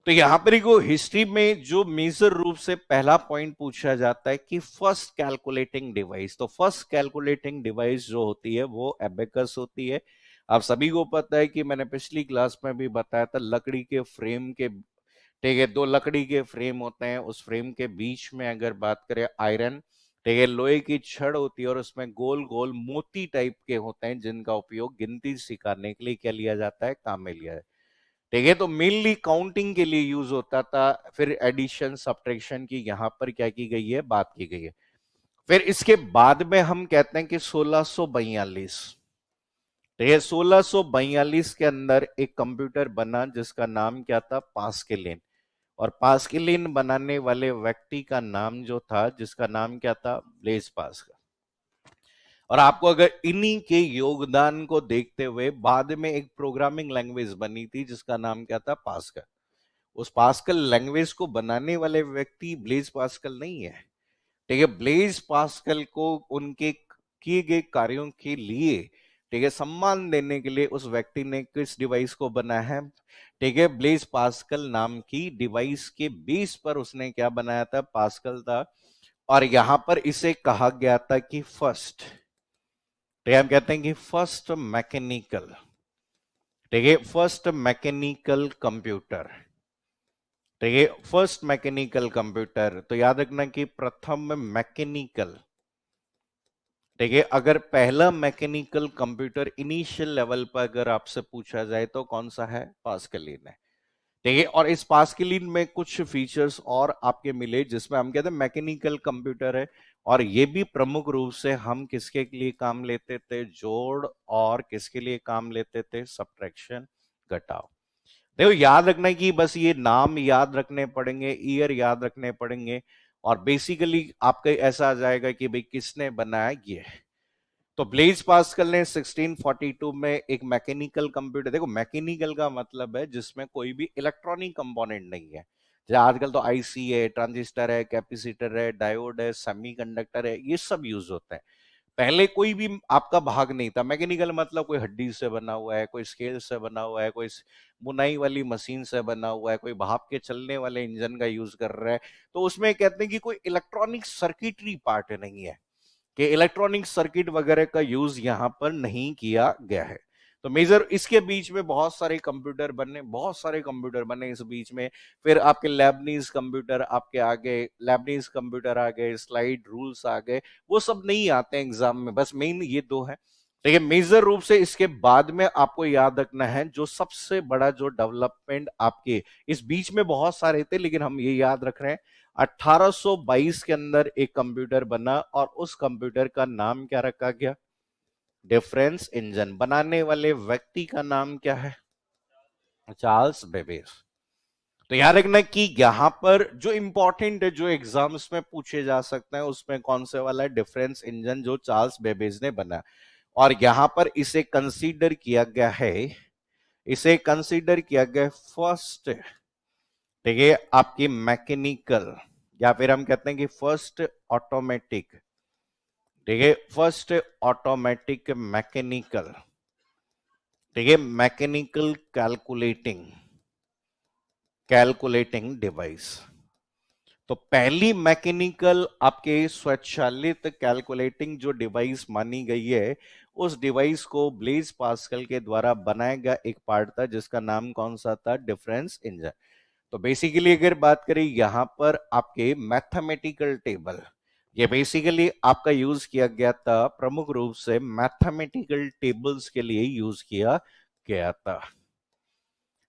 तो यहां पर एक हिस्ट्री में जो मेजर रूप से पहला पॉइंट पूछा जाता है कि फर्स्ट कैलकुलेटिंग डिवाइस, तो फर्स्ट कैलकुलेटिंग डिवाइस जो होती है वो एबेकस होती है। आप सभी को पता है कि मैंने पिछली क्लास में भी बताया था, लकड़ी के फ्रेम के, ठीक है, दो लकड़ी के फ्रेम होते हैं, उस फ्रेम के बीच में अगर बात करें आयरन, ठीक है, लोहे की छड़ होती है, और उसमें गोल गोल मोती टाइप के होते हैं जिनका उपयोग गिनती सिखाने के लिए क्या लिया जाता है, काम में लिया है। ठीक है, तो मेनली काउंटिंग के लिए यूज होता था, फिर एडिशन सब्ट्रैक्शन की यहां पर क्या की गई है, बात की गई है। फिर इसके बाद में हम कहते हैं कि 1642, ठीक है, 1642 के अंदर एक कंप्यूटर बना जिसका नाम क्या था, पास्केलिन। और पास्केलिन बनाने वाले व्यक्ति का नाम जो था, जिसका नाम क्या था, ब्लेज पास्कल। और आपको अगर इन्हीं के योगदान को देखते हुए बाद में एक प्रोग्रामिंग लैंग्वेज बनी थी जिसका नाम क्या था, पास्कल। उस पास्कल लैंग्वेज को बनाने वाले व्यक्ति ब्लेज पास्कल नहीं है। ठीक है, ब्लेज पास्कल को उनके किए गए कार्यों के लिए, ठीक है, सम्मान देने के लिए उस व्यक्ति ने किस डिवाइस को बनाया है, ठीक है, ब्लेज पास्कल नाम की डिवाइस के बेस पर उसने क्या बनाया था, पास्कल था। और यहां पर इसे कहा गया था कि फर्स्ट, ठीक है, हम कहते हैं कि फर्स्ट मैकेनिकल, ठीक है, फर्स्ट मैकेनिकल कंप्यूटर। ठीक है, फर्स्ट मैकेनिकल कंप्यूटर, तो याद रखना कि प्रथम मैकेनिकल। ठीक है, अगर पहला मैकेनिकल कंप्यूटर इनिशियल लेवल पर अगर आपसे पूछा जाए तो कौन सा है, पास्कलिन है। ठीक है, और इस पास्कलिन में कुछ फीचर्स और आपके मिले जिसमें हम कहते हैं मैकेनिकल कंप्यूटर है। और ये भी प्रमुख रूप से हम किसके लिए काम लेते थे, जोड़, और किसके लिए काम लेते थे, सब्ट्रैक्शन, घटाव। देखो, याद रखना है कि बस ये नाम याद रखने पड़ेंगे, ईयर याद रखने पड़ेंगे, और बेसिकली आपका ऐसा आ जाएगा कि भाई किसने बनाया ये। तो ब्लेज पास्कल ने 1642 में एक मैकेनिकल कंप्यूटर, देखो मैकेनिकल का मतलब है जिसमें कोई भी इलेक्ट्रॉनिक कंपोनेंट नहीं है। जैसे आजकल तो आईसी है, ट्रांजिस्टर है, कैपेसिटर है, डायोड है, सेमीकंडक्टर है, ये सब यूज होते हैं। पहले कोई भी आपका भाग नहीं था। मैकेनिकल मतलब कोई हड्डी से बना हुआ है, कोई स्केल से बना हुआ है, कोई बुनाई वाली मशीन से बना हुआ है, कोई भाप के चलने वाले इंजन का यूज कर रहा है। तो उसमें कहते हैं कि कोई इलेक्ट्रॉनिक सर्किटरी पार्ट नहीं है, कि इलेक्ट्रॉनिक सर्किट वगैरह का यूज यहां पर नहीं किया गया है। तो मेजर इसके बीच में बहुत सारे कंप्यूटर बने, बहुत सारे कंप्यूटर बने इस बीच में। फिर आपके लैबनीज कंप्यूटर आपके आ गए, लैबनीज कंप्यूटर आ गए, स्लाइड रूल्स आ गए। वो सब नहीं आते एग्जाम में, बस मेन ये दो है। देखिए मेजर रूप से इसके बाद में आपको याद रखना है जो सबसे बड़ा जो डेवलपमेंट आपके इस बीच में बहुत सारे थे, लेकिन हम ये याद रख रहे हैं 1822 के अंदर एक कंप्यूटर बना और उस कंप्यूटर का नाम क्या रखा गया? Difference engine. बनाने वाले व्यक्ति का नाम क्या है? Charles Babbage. तो याद रखना कि यहां पर जो इंपॉर्टेंट है, जो एग्जाम्स में पूछे जा सकते हैं, उसमें कौन से वाला है? डिफरेंस इंजन, जो चार्ल्स बेबेज ने बनाया। और यहां पर इसे कंसीडर किया गया है, इसे कंसीडर किया गया फर्स्ट, ठीक है, आपकी मैकेनिकल, या फिर हम कहते हैं कि फर्स्ट ऑटोमेटिक, ठीक है, फर्स्ट ऑटोमेटिक मैकेनिकल, ठीक है, मैकेनिकल कैलकुलेटिंग, कैलकुलेटिंग डिवाइस। तो पहली मैकेनिकल आपके स्वचालित कैलकुलेटिंग जो डिवाइस मानी गई है, उस डिवाइस को ब्लेज पास्कल के द्वारा बनाया गया एक पार्ट था जिसका नाम कौन सा था? Difference engine. तो बेसिकली अगर बात करें यहां पर आपके मैथमेटिकल टेबल, ये बेसिकली आपका यूज किया गया था, प्रमुख रूप से मैथमेटिकल टेबल्स के लिए यूज किया गया था।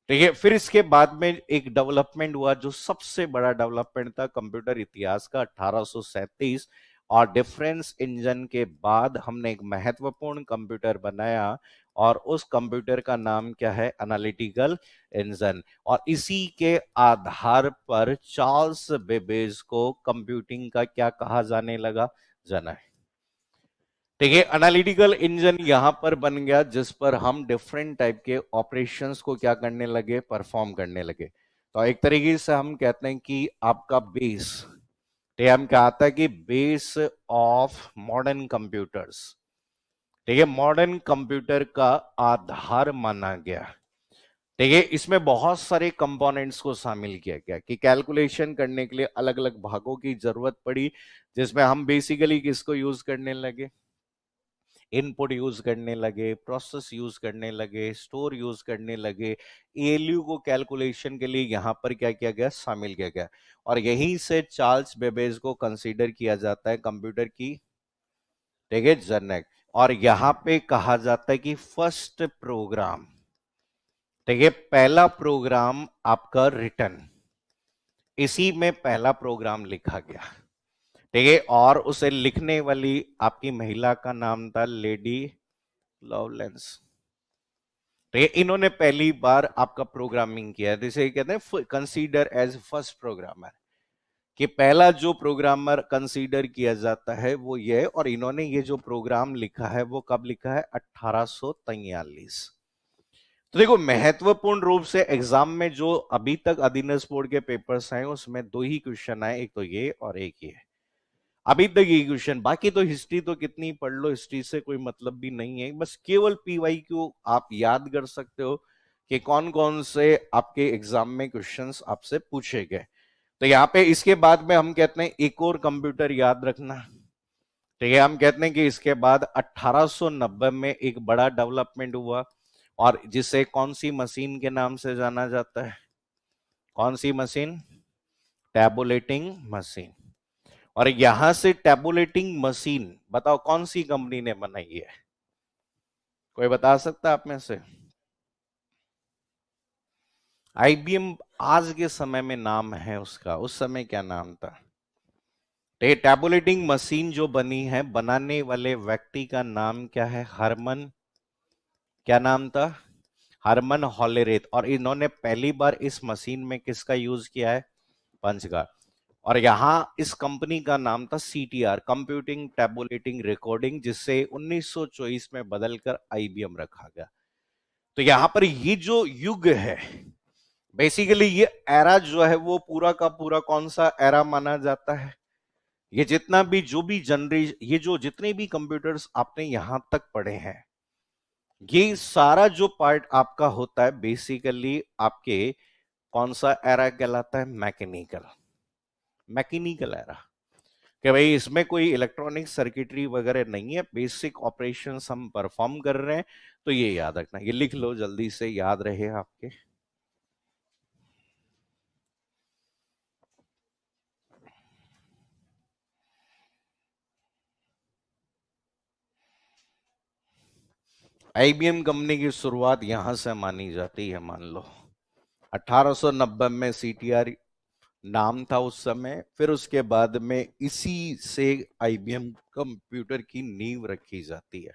ठीक है, फिर इसके बाद में एक डेवलपमेंट हुआ जो सबसे बड़ा डेवलपमेंट था कंप्यूटर इतिहास का, 1837। और डिफरेंस इंजन के बाद हमने एक महत्वपूर्ण कंप्यूटर बनाया और उस कंप्यूटर का नाम क्या है? Analytical engine. और इसी के आधार पर चार्ल्स बेबेज को कंप्यूटिंग का क्या कहा जाने लगा? जाना है। देखिए एनालिटिकल इंजन यहां पर बन गया जिस पर हम डिफरेंट टाइप के ऑपरेशंस को क्या करने लगे? परफॉर्म करने लगे। तो एक तरीके से हम कहते हैं कि आपका बेस, ठीक है, हम कहता है कि बेस ऑफ मॉडर्न कंप्यूटर्स, ठीक है, मॉडर्न कंप्यूटर का आधार माना गया। ठीक है, इसमें बहुत सारे कंपोनेंट्स को शामिल किया गया कि कैलकुलेशन करने के लिए अलग अलग भागों की जरूरत पड़ी, जिसमें हम बेसिकली किसको यूज करने लगे? इनपुट यूज करने लगे, प्रोसेस यूज करने लगे, स्टोर यूज करने लगे। एएलयू को कैलकुलेशन के लिए यहां पर क्या किया गया? शामिल किया गया। और यहीं से चार्ल्स बेबेज को कंसीडर किया जाता है कंप्यूटर की, ठीक है, जनक। और यहां पे कहा जाता है कि फर्स्ट प्रोग्राम, ठीक है, पहला प्रोग्राम आपका रिटर्न, इसी में पहला प्रोग्राम लिखा गया, ठीक है। और उसे लिखने वाली आपकी महिला का नाम था लेडी लवलेंस। तो ये इन्होंने पहली बार आपका प्रोग्रामिंग किया है, जिसे कहते हैं कंसीडर एज फर्स्ट प्रोग्रामर, कि पहला जो प्रोग्रामर कंसीडर किया जाता है वो ये। और इन्होंने ये जो प्रोग्राम लिखा है वो कब लिखा है? 1843। तो देखो महत्वपूर्ण रूप से एग्जाम में जो अभी तक अधीनस्थ बोर्ड के पेपर्स आए उसमें दो ही क्वेश्चन आए, एक तो ये और एक ये, अभी तक ये क्वेश्चन। बाकी तो हिस्ट्री तो कितनी पढ़ लो, हिस्ट्री से कोई मतलब भी नहीं है, बस केवल पीवाई क्यू आप याद कर सकते हो कि कौन कौन से आपके एग्जाम में क्वेश्चंस आपसे पूछे गए। तो यहाँ पे इसके बाद में हम कहते हैं एक और कंप्यूटर याद रखना, ठीक है, हम कहते हैं कि इसके बाद 1890 में एक बड़ा डेवलपमेंट हुआ और जिसे कौन सी मशीन के नाम से जाना जाता है? कौन सी मशीन? Tabulating machine. और यहां से टैबुलेटिंग मशीन बताओ कौन सी कंपनी ने बनाई है? कोई बता सकता है आप में से? आईबीएम आज के समय में नाम है उसका, उस समय क्या नाम था? तो ये टैबुलेटिंग मशीन जो बनी है, बनाने वाले व्यक्ति का नाम क्या है? हरमन, क्या नाम था? हरमन हॉलेरेथ। और इन्होंने पहली बार इस मशीन में किसका यूज किया है? पंच का। और यहां इस कंपनी का नाम था सीटीआर, कंप्यूटिंग टैबुलेटिंग रिकॉर्डिंग, जिससे 1924 में बदलकर आईबीएम रखा गया। तो यहां पर ये जो युग है, बेसिकली ये एरा जो है वो पूरा का पूरा कौन सा एरा माना जाता है? ये जितना भी जो भी जनरेशन, ये जो जितने भी कंप्यूटर्स आपने यहां तक पढ़े हैं, ये सारा जो पार्ट आपका होता है बेसिकली आपके कौन सा एरा कहलाता है? Mechanical, mechanical era. कि भाई इसमें कोई इलेक्ट्रॉनिक सर्किटरी वगैरह नहीं है, बेसिक ऑपरेशंस हम परफॉर्म कर रहे हैं। तो ये याद रखना, ये लिख लो जल्दी से, याद रहे आपके। आईबीएम कंपनी की शुरुआत यहां से मानी जाती है, मान लो 1890 में सीटीआर नाम था उस समय, फिर उसके बाद में इसी से आईबीएम कंप्यूटर की नींव रखी जाती है।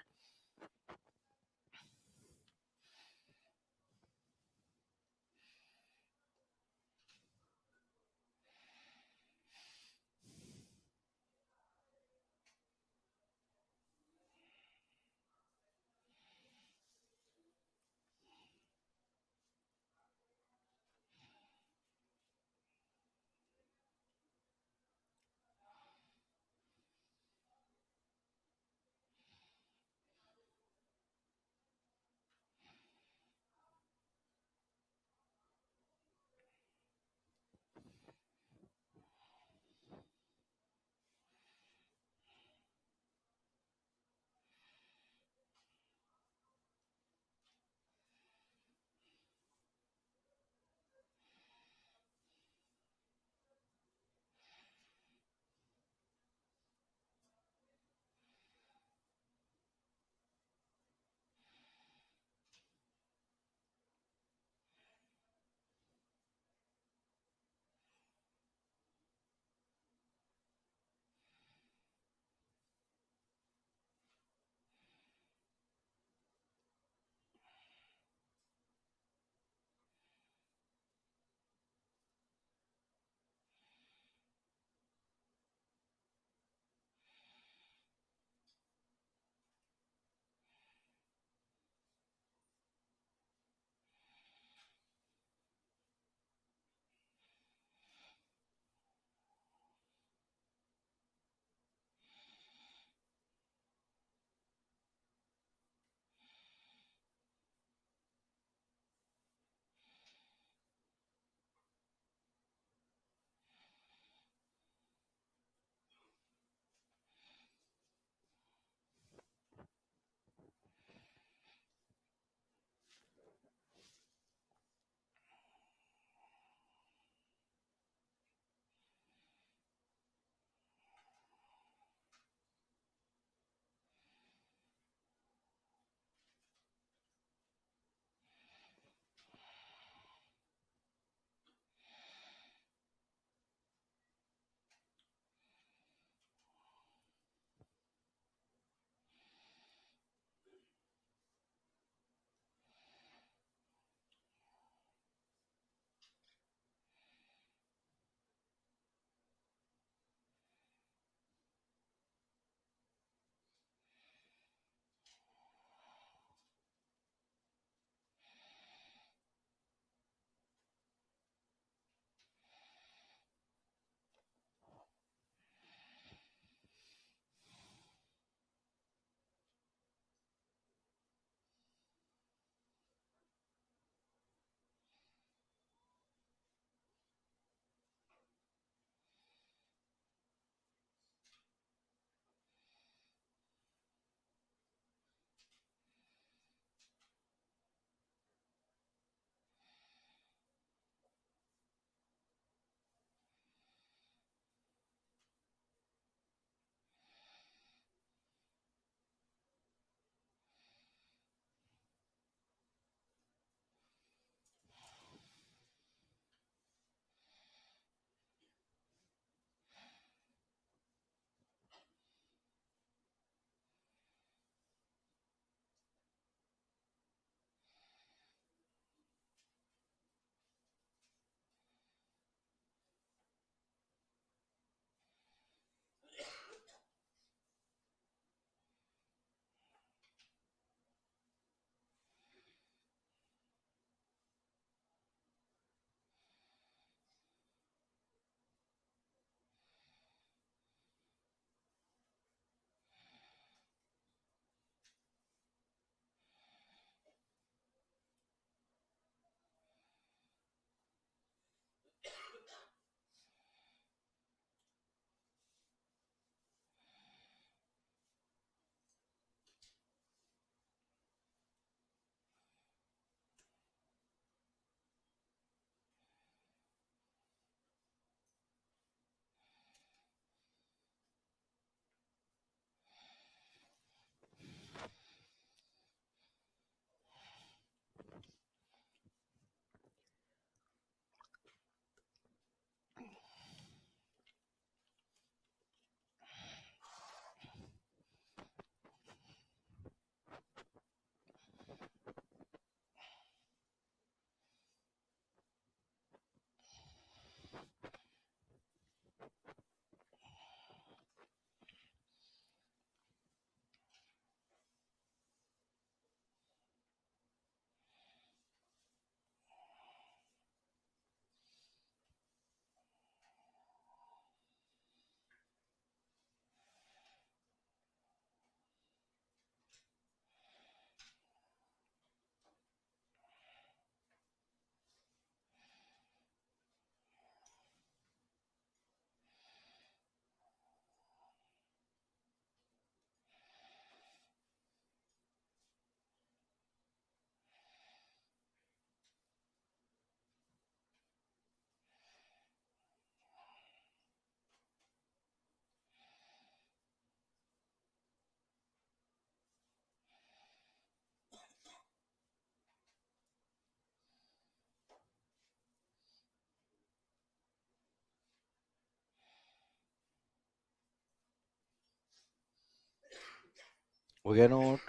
हो गया नोट।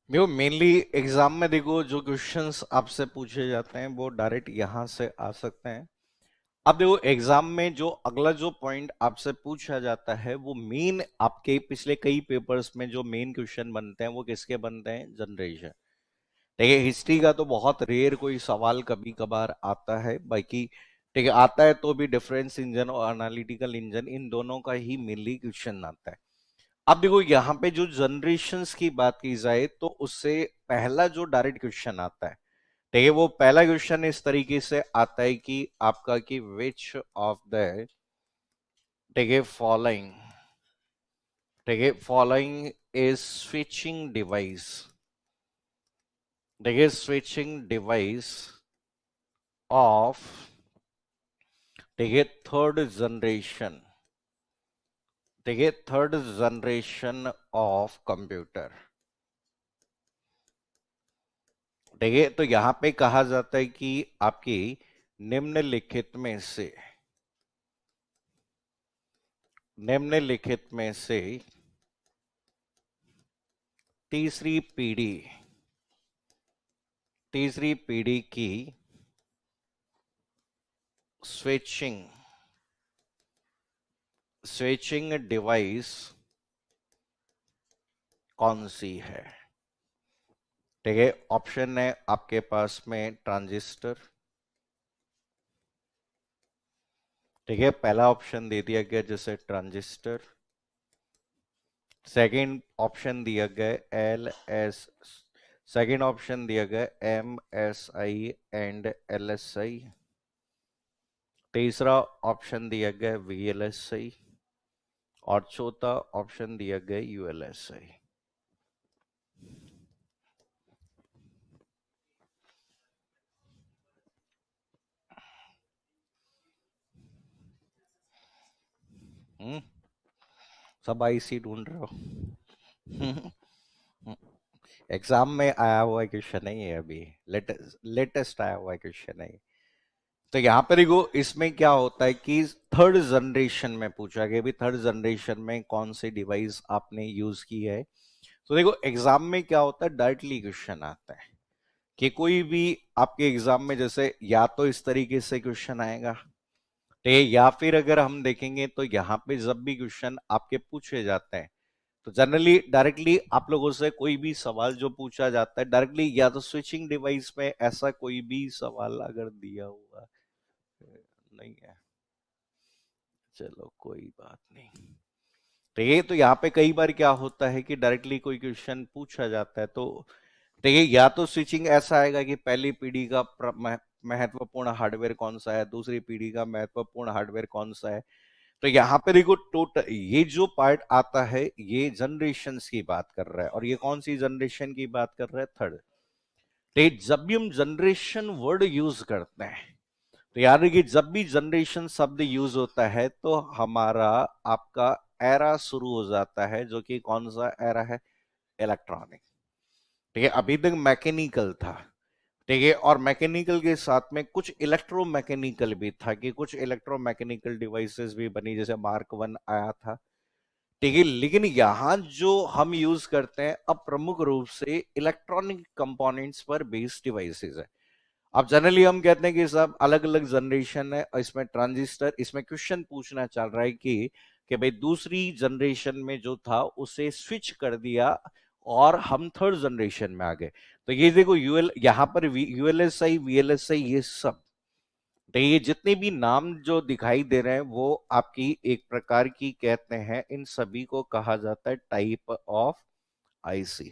देखो मेनली एग्जाम में देखो जो क्वेश्चंस आपसे पूछे जाते हैं वो डायरेक्ट यहां से आ सकते हैं। अब देखो एग्जाम में जो अगला जो पॉइंट आपसे पूछा जाता है वो मेन आपके पिछले कई पेपर्स में जो मेन क्वेश्चन बनते हैं वो किसके बनते हैं? जनरेशन। देखिए हिस्ट्री का तो बहुत रेयर कोई सवाल कभी कभार आता है, बाकी ठीक है आता है तो भी डिफरेंस इंजन और एनालिटिकल इंजन इन दोनों का ही मेनली क्वेश्चन आता है। अब देखो यहाँ पे जो जनरेशंस की बात की जाए तो उससे पहला जो डायरेक्ट क्वेश्चन आता है, देखिए वो पहला क्वेश्चन इस तरीके से आता है कि आपका कि विच ऑफ द देखिए फॉलोइंग, देखिए फॉलोइंग इज स्विचिंग डिवाइस, देखिए स्विचिंग डिवाइस ऑफ देखिए थर्ड जनरेशन, देखिए थर्ड जनरेशन ऑफ कंप्यूटर। देखिए तो यहां पे कहा जाता है कि आपकी निम्नलिखित में से, निम्नलिखित में से तीसरी पीढ़ी, तीसरी पीढ़ी की स्विचिंग, स्विचिंग डिवाइस कौन सी है? ठीक है ऑप्शन है आपके पास में ट्रांजिस्टर, ठीक है पहला ऑप्शन दे दिया गया जैसे ट्रांजिस्टर, सेकंड ऑप्शन दिया गया एल एस, सेकंड ऑप्शन दिया गया M S I and L S I, तीसरा ऑप्शन दिया गया वी एल एस आई और चौथा ऑप्शन दिया गया यू एल एस आई। सब आईसी ढूंढ रहे हो? एग्जाम में आया हुआ क्वेश्चन नहीं है अभी, लेटेस्ट आया हुआ क्वेश्चन है। तो यहां पर देखो इसमें क्या होता है कि थर्ड जनरेशन में पूछा गया, भी थर्ड जनरेशन में कौन सी डिवाइस आपने यूज की है। तो देखो एग्जाम में क्या होता है डायरेक्टली क्वेश्चन आता है कि कोई भी आपके एग्जाम में जैसे या तो इस तरीके से क्वेश्चन आएगा, या फिर अगर हम देखेंगे तो यहाँ पे जब भी क्वेश्चन आपके पूछे जाते हैं तो जनरली डायरेक्टली आप लोगों से कोई भी सवाल जो पूछा जाता है डायरेक्टली या तो स्विचिंग डिवाइस में ऐसा कोई भी सवाल अगर दिया हुआ नहीं है, चलो कोई बात नहीं। तो ये तो यहाँ पे कई बार क्या होता है कि डायरेक्टली कोई क्वेश्चन पूछा जाता है तो देखिए या तो स्विचिंग ऐसा आएगा कि पहली पीढ़ी का महत्वपूर्ण हार्डवेयर कौन सा है, दूसरी पीढ़ी का महत्वपूर्ण हार्डवेयर कौन सा है। तो यहाँ पे देखो टोटल ये जो पार्ट आता है ये जनरेशन की बात कर रहा है, और ये कौन सी जनरेशन की बात कर रहा है? थर्ड। तो जब भी हम जनरेशन वर्ड यूज करते हैं तो याद रखिए जब भी जनरेशन शब्द यूज होता है तो हमारा आपका एरा शुरू हो जाता है, जो कि कौन सा एरा है? इलेक्ट्रॉनिक। ठीक है अभी तक मैकेनिकल था, ठीक है और मैकेनिकल के साथ में कुछ इलेक्ट्रोमैकेनिकल भी था कि कुछ इलेक्ट्रोमैकेनिकल डिवाइसेस भी बनी जैसे मार्क वन आया था, ठीक है। लेकिन यहां जो हम यूज करते हैं अब प्रमुख रूप से इलेक्ट्रॉनिक कंपोनेंट्स पर बेस्ड डिवाइसेस है। अब जनरली हम कहते हैं कि सब अलग अलग जनरेशन है और इसमें ट्रांजिस्टर, इसमें क्वेश्चन पूछना चल रहा है कि भाई दूसरी जनरेशन में जो था उसे स्विच कर दिया और हम थर्ड जनरेशन में आ गए। तो ये देखो यूएल यहां पर यूएलएसआई वीएलएसआई ये सब, तो ये जितने भी नाम जो दिखाई दे रहे हैं वो आपकी एक प्रकार की कहते हैं, इन सभी को कहा जाता है टाइप ऑफ आईसी।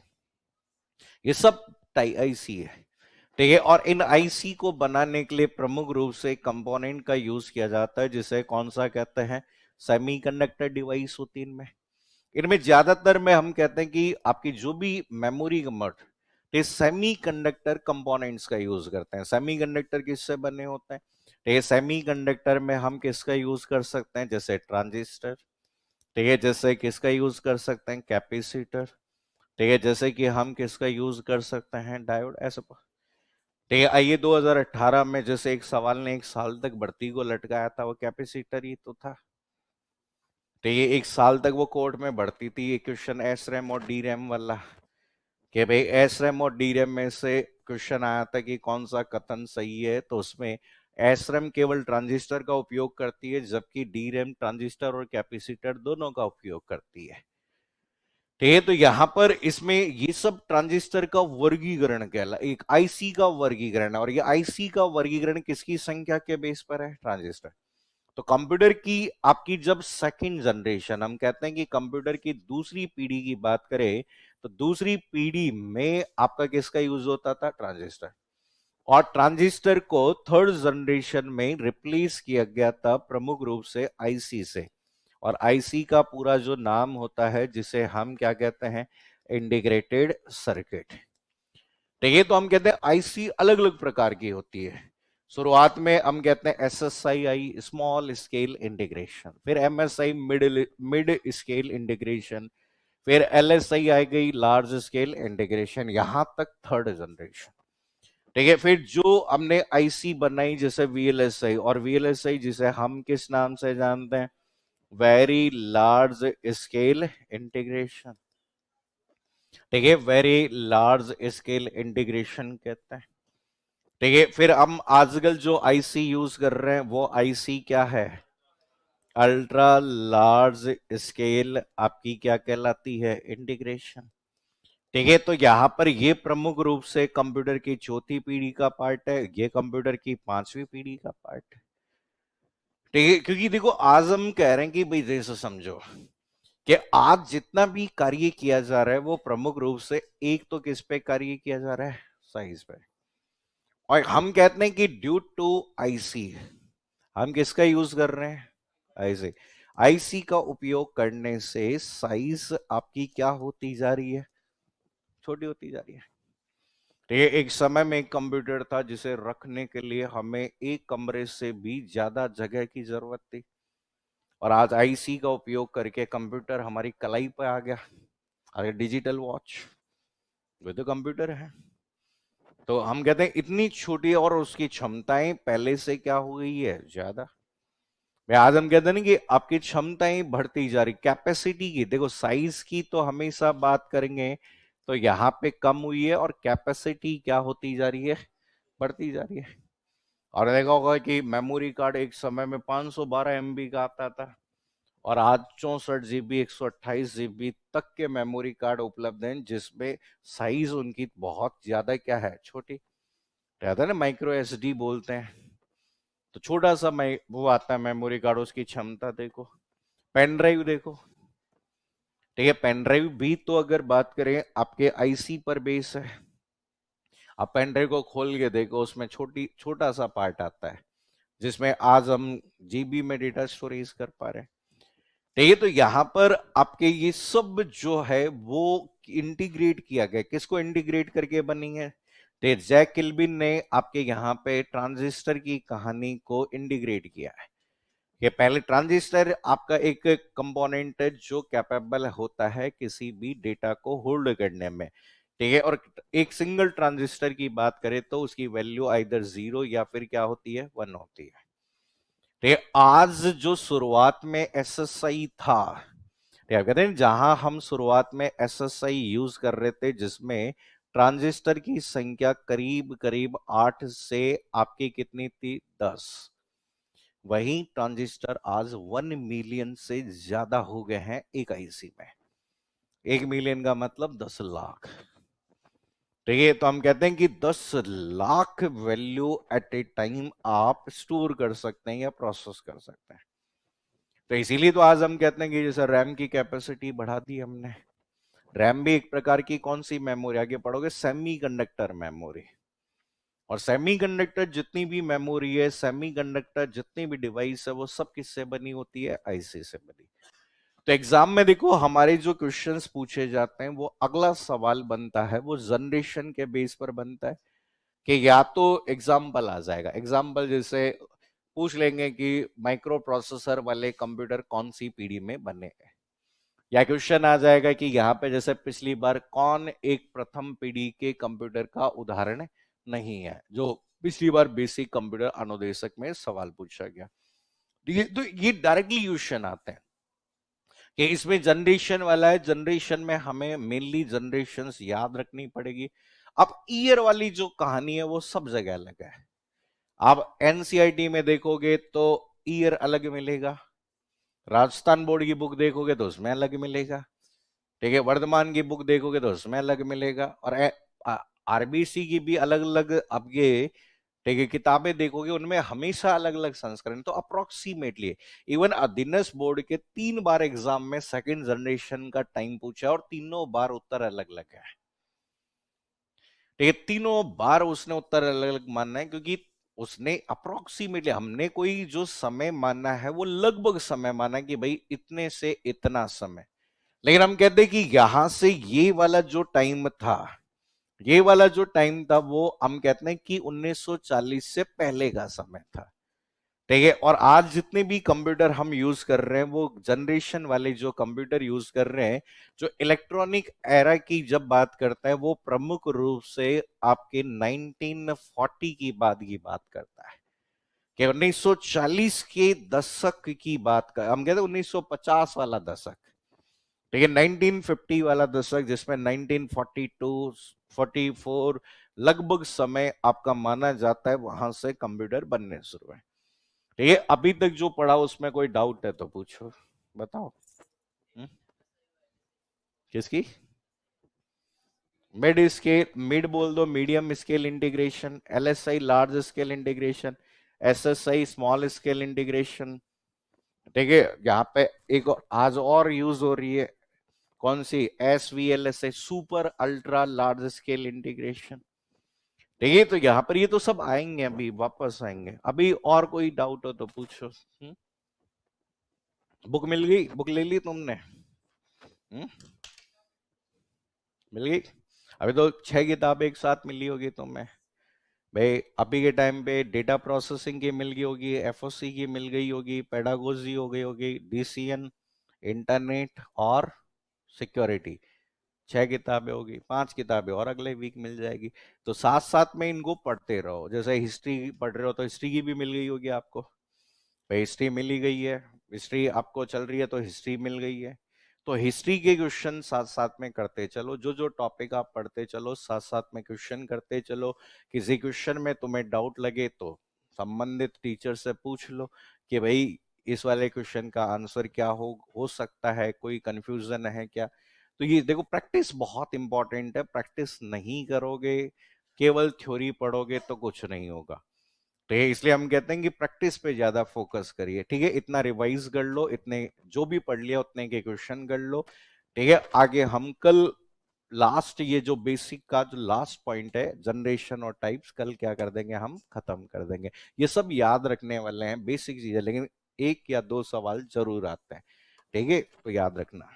ये सब टाइप आईसी है, ठीक है और इन आईसी को बनाने के लिए प्रमुख रूप से कंपोनेंट का यूज किया जाता है जिसे कौन सा कहते हैं? सेमीकंडक्टर डिवाइस होती है इनमें। इनमें ज्यादातर में हम कहते हैं कि आपकी जो भी मेमोरी मट ये सेमीकंडक्टर कंपोनेंट्स का यूज करते हैं। सेमीकंडक्टर किससे बने होते हैं? तो ये सेमीकंडक्टर में हम किसका यूज कर सकते हैं? जैसे ट्रांजिस्टर, ठीक है जैसे किसका यूज कर सकते हैं? कैपेसिटर, ठीक है जैसे कि हम किसका यूज कर सकते हैं? डायोड। ऐसे ठीक है आइए 2018 में जैसे एक सवाल ने 1 साल तक भर्ती को लटकाया था वो कैपेसिटर ही तो था, तो ये 1 साल तक वो कोर्ट में बढ़ती थी ये क्वेश्चन एस रैम और डी रैम वाला, कि भाई एस रैम और डी रैम में से क्वेश्चन आया था कि कौन सा कथन सही है, तो उसमें एस रैम केवल ट्रांजिस्टर का उपयोग करती है, जबकि डी रैम ट्रांजिस्टर और कैपेसिटर दोनों का उपयोग करती है। ठीक है, तो यहां पर इसमें ये सब ट्रांजिस्टर का वर्गीकरण कहला, एक आईसी का वर्गीकरण है, और ये आईसी का वर्गीकरण किसकी संख्या के बेस पर है? ट्रांजिस्टर। तो कंप्यूटर की आपकी जब सेकंड जनरेशन, हम कहते हैं कि कंप्यूटर की दूसरी पीढ़ी की बात करें, तो दूसरी पीढ़ी में आपका किसका यूज होता था? ट्रांजिस्टर। और ट्रांजिस्टर को थर्ड जनरेशन में रिप्लेस किया गया था प्रमुख रूप से आईसी से। और आईसी का पूरा जो नाम होता है, जिसे हम क्या कहते हैं? Integrated circuit. तो ये तो हम कहते हैं आईसी अलग अलग प्रकार की होती है। शुरुआत में हम कहते हैं एसएसआई आई, स्मॉल स्केल इंटीग्रेशन, फिर एमएसआई मिड स्केल इंटीग्रेशन, फिर एलएसआई आ गई लार्ज स्केल इंटीग्रेशन, यहां तक थर्ड जनरेशन। ठीक है, फिर जो हमने आईसी बनाई जैसे वीएलएसआई, और वीएलएसआई जिसे हम किस नाम से जानते हैं? Very large scale integration. ठीक है, वेरी लार्ज स्केल इंटीग्रेशन कहते हैं। ठीक है, फिर हम आजकल जो आईसी यूज कर रहे हैं वो आईसी क्या है? अल्ट्रा लार्ज स्केल आपकी क्या कहलाती है? इंटीग्रेशन। ठीक है, तो यहां पर ये प्रमुख रूप से कंप्यूटर की चौथी पीढ़ी का पार्ट है, ये कंप्यूटर की पांचवी पीढ़ी का पार्ट है। ठीक है, क्योंकि देखो आज हम कह रहे हैं कि भाई जैसे समझो कि आज जितना भी कार्य किया जा रहा है वो प्रमुख रूप से एक तो किस पे कार्य किया जा रहा है? साइज पे। और हम कहते हैं कि ड्यू टू आईसी हम किसका यूज कर रहे हैं? आईसी। आईसी का उपयोग करने से साइज आपकी क्या होती जा रही है? छोटी होती जा रही है। तो ये एक समय में एक कंप्यूटर था जिसे रखने के लिए हमें एक कमरे से भी ज्यादा जगह की जरूरत थी, और आज आईसी का उपयोग करके कंप्यूटर हमारी कलाई पे आ गया। अरे डिजिटल वॉच वो तो कंप्यूटर है। तो हम कहते हैं इतनी छोटी, और उसकी क्षमताएं पहले से क्या हो गई है? ज्यादा। मैं आज हम कहते हैं ना कि आपकी क्षमताएं बढ़ती जा रही, कैपेसिटी की, देखो साइज की तो हमेशा बात करेंगे, तो यहां पे कम हुई है, और कैपेसिटी क्या होती जा रही है? बढ़ती जा रही है। और देखा होगा कि मेमोरी कार्ड एक समय में 512 एमबी का आता था, और आज 64 GB 128 GB तक के मेमोरी कार्ड उपलब्ध हैं, जिसमें साइज उनकी बहुत ज्यादा क्या है? छोटी रहता है ना, माइक्रो एसडी बोलते हैं। तो छोटा सा वो आता है मेमोरी कार्ड, उसकी क्षमता देखो। पेन ड्राइव देखो। ठीक है, पेन ड्राइव भी तो अगर बात करें आपके आईसी पर बेस है। आप पेन ड्राइव को खोल के देखो, उसमें छोटा सा पार्ट आता है, जिसमें आज हम जीबी में डेटा स्टोरेज कर पा रहे हैं। ठीक है, तो यहां पर आपके ये सब जो है वो इंटीग्रेट किया गया, किसको इंटीग्रेट करके बनी है? तो जैक किल्बिन ने आपके यहाँ पे ट्रांजिस्टर की कहानी को इंटीग्रेट किया है। कि पहले ट्रांजिस्टर आपका एक कंपोनेंट है जो कैपेबल होता है किसी भी डेटा को होल्ड करने में। ठीक है, और एक सिंगल ट्रांजिस्टर की बात करें तो उसकी वैल्यू आइदर 0 या फिर क्या होती है? 1 होती है। ठीक है, आज जो शुरुआत में एसएसआई था, कहते हैं जहां हम शुरुआत में एसएसआई यूज कर रहे थे, जिसमें ट्रांजिस्टर की संख्या करीब करीब 8 से आपकी कितनी थी? 10। वही ट्रांजिस्टर आज 1 मिलियन से ज्यादा हो गए हैं एक आईसी में। 1 मिलियन का मतलब 10 लाख। ठीक है, तो हम कहते हैं कि 10 lakh value at a time आप स्टोर कर सकते हैं या प्रोसेस कर सकते हैं। तो इसीलिए तो आज हम कहते हैं कि जैसे रैम की कैपेसिटी बढ़ा दी हमने। रैम भी एक प्रकार की कौन सी मेमोरी, आगे पढ़ोगे, सेमीकंडक्टर मेमोरी। और सेमीकंडक्टर जितनी भी मेमोरी है, सेमीकंडक्टर जितनी भी डिवाइस है, वो सब किससे बनी होती है? आईसी से बनी। तो एग्जाम में देखो हमारे जो क्वेश्चंस पूछे जाते हैं, वो अगला सवाल बनता है वो जनरेशन के बेस पर बनता है। कि या तो एग्जाम्पल आ जाएगा, एग्जाम्पल जैसे पूछ लेंगे कि माइक्रो प्रोसेसर वाले कंप्यूटर कौन सी पीढ़ी में बने हैं, या क्वेश्चन आ जाएगा कि यहाँ पे जैसे पिछली बार कौन एक प्रथम पीढ़ी के कंप्यूटर का उदाहरण नहीं है, जो पिछली बार बेसिक कंप्यूटर अनुदेशक में सवाल पूछा गया। तो ये डायरेक्टली क्वेश्चन आते हैं। कि इसमें जनरेशन वाला है, जनरेशन में हमें मेनली जनरेशंस याद रखनी पड़ेगी। अब ईयर वाली जो कहानी है वो सब जगह अलग है। आप एनसीईआरटी में देखोगे तो ईयर अलग मिलेगा, राजस्थान बोर्ड की बुक देखोगे तो उसमें अलग मिलेगा, ठीक है, वर्धमान की बुक देखोगे तो उसमें अलग मिलेगा, और आरबीसी की भी अलग अलग अब ये, ठीक है, किताबें देखोगे उनमें हमेशा अलग अलग संस्करण। तो अप्रोक्सीमेटली इवन अधीनस्थ बोर्ड के 3 बार एग्जाम में सेकंड जनरेशन का टाइम पूछा और तीनों बार उत्तर अलग अलग है, ठीक है, तीनों बार उसने उत्तर अलग अलग मानना है, क्योंकि उसने अप्रोक्सीमेटली, हमने कोई जो समय माना है वो लगभग समय माना कि भाई इतने से इतना समय। लेकिन हम कहते हैं कि यहां से ये वाला जो टाइम था, ये वाला जो टाइम था वो हम कहते हैं कि 1940 से पहले का समय था, ठीक है। और आज जितने भी कंप्यूटर हम यूज कर रहे हैं वो जनरेशन वाले जो कंप्यूटर यूज कर रहे हैं, जो इलेक्ट्रॉनिक एरा की जब बात करता है वो प्रमुख रूप से आपके 1940 की बात करता है, कि 1940 के दशक की बात कर, हम कहते हैं 1950 वाला दशक, ठीक है, 1950 वाला दशक जिसमें 1942 44 लगभग समय आपका माना जाता है, वहां से कंप्यूटर बनने शुरू है, ठीक है। अभी तक जो पढ़ा उसमें कोई डाउट है तो पूछो, बताओ। हम्म? किसकी? मिड स्केल, मिड बोल दो, medium scale integration, LSI large scale integration, SSI small scale integration, ठीक है। यहाँ पे एक आज और यूज हो रही है, कौन सी? SVLSI, super ultra large scale integration, ठीक है। तो यहाँ पर ये तो सब आएंगे, अभी वापस आएंगे। अभी और कोई डाउट हो तो पूछो। बुक मिल गई? बुक ले ली तुमने? हम्म? मिल गई? अभी तो 6 किताबें एक साथ मिली होगी तुम्हें भाई। अभी के टाइम पे डेटा प्रोसेसिंग की मिल गई होगी, एफओसी की मिल गई होगी, पेडागोजी हो गई होगी, डीसीएन, इंटरनेट और सिक्योरिटी। 6 किताबें होगी, 5 किताबें और अगले वीक मिल जाएगी। तो साथ साथ में इनको पढ़ते रहो, जैसे हिस्ट्री पढ़ रहे हो तो हिस्ट्री की भी मिल गई होगी आपको भाई, हिस्ट्री मिल ही गई है। हिस्ट्री आपको चल रही है तो हिस्ट्री मिल गई है। तो हिस्ट्री के क्वेश्चन साथ साथ में करते चलो, जो जो टॉपिक आप पढ़ते चलो साथ साथ में क्वेश्चन करते चलो। किसी क्वेश्चन में तुम्हें डाउट लगे तो संबंधित टीचर से पूछ लो कि भाई इस वाले क्वेश्चन का आंसर क्या हो सकता है, कोई कंफ्यूजन है क्या। तो ये देखो, प्रैक्टिस बहुत इंपॉर्टेंट है। प्रैक्टिस नहीं करोगे, केवल थ्योरी पढ़ोगे तो कुछ नहीं होगा। तो ये इसलिए हम कहते हैं कि प्रैक्टिस पे ज्यादा फोकस करिए, ठीक है। इतना रिवाइज कर लो, इतने जो भी पढ़ लिया उतने के क्वेश्चन कर लो, ठीक है। आगे हम कल लास्ट, ये जो बेसिक का जो लास्ट पॉइंट है, जनरेशन और टाइप्स, कल क्या कर देंगे, हम खत्म कर देंगे। ये सब याद रखने वाले हैं बेसिक चीजें, लेकिन 1 या 2 सवाल जरूर आते हैं, ठीक है, तो याद रखना।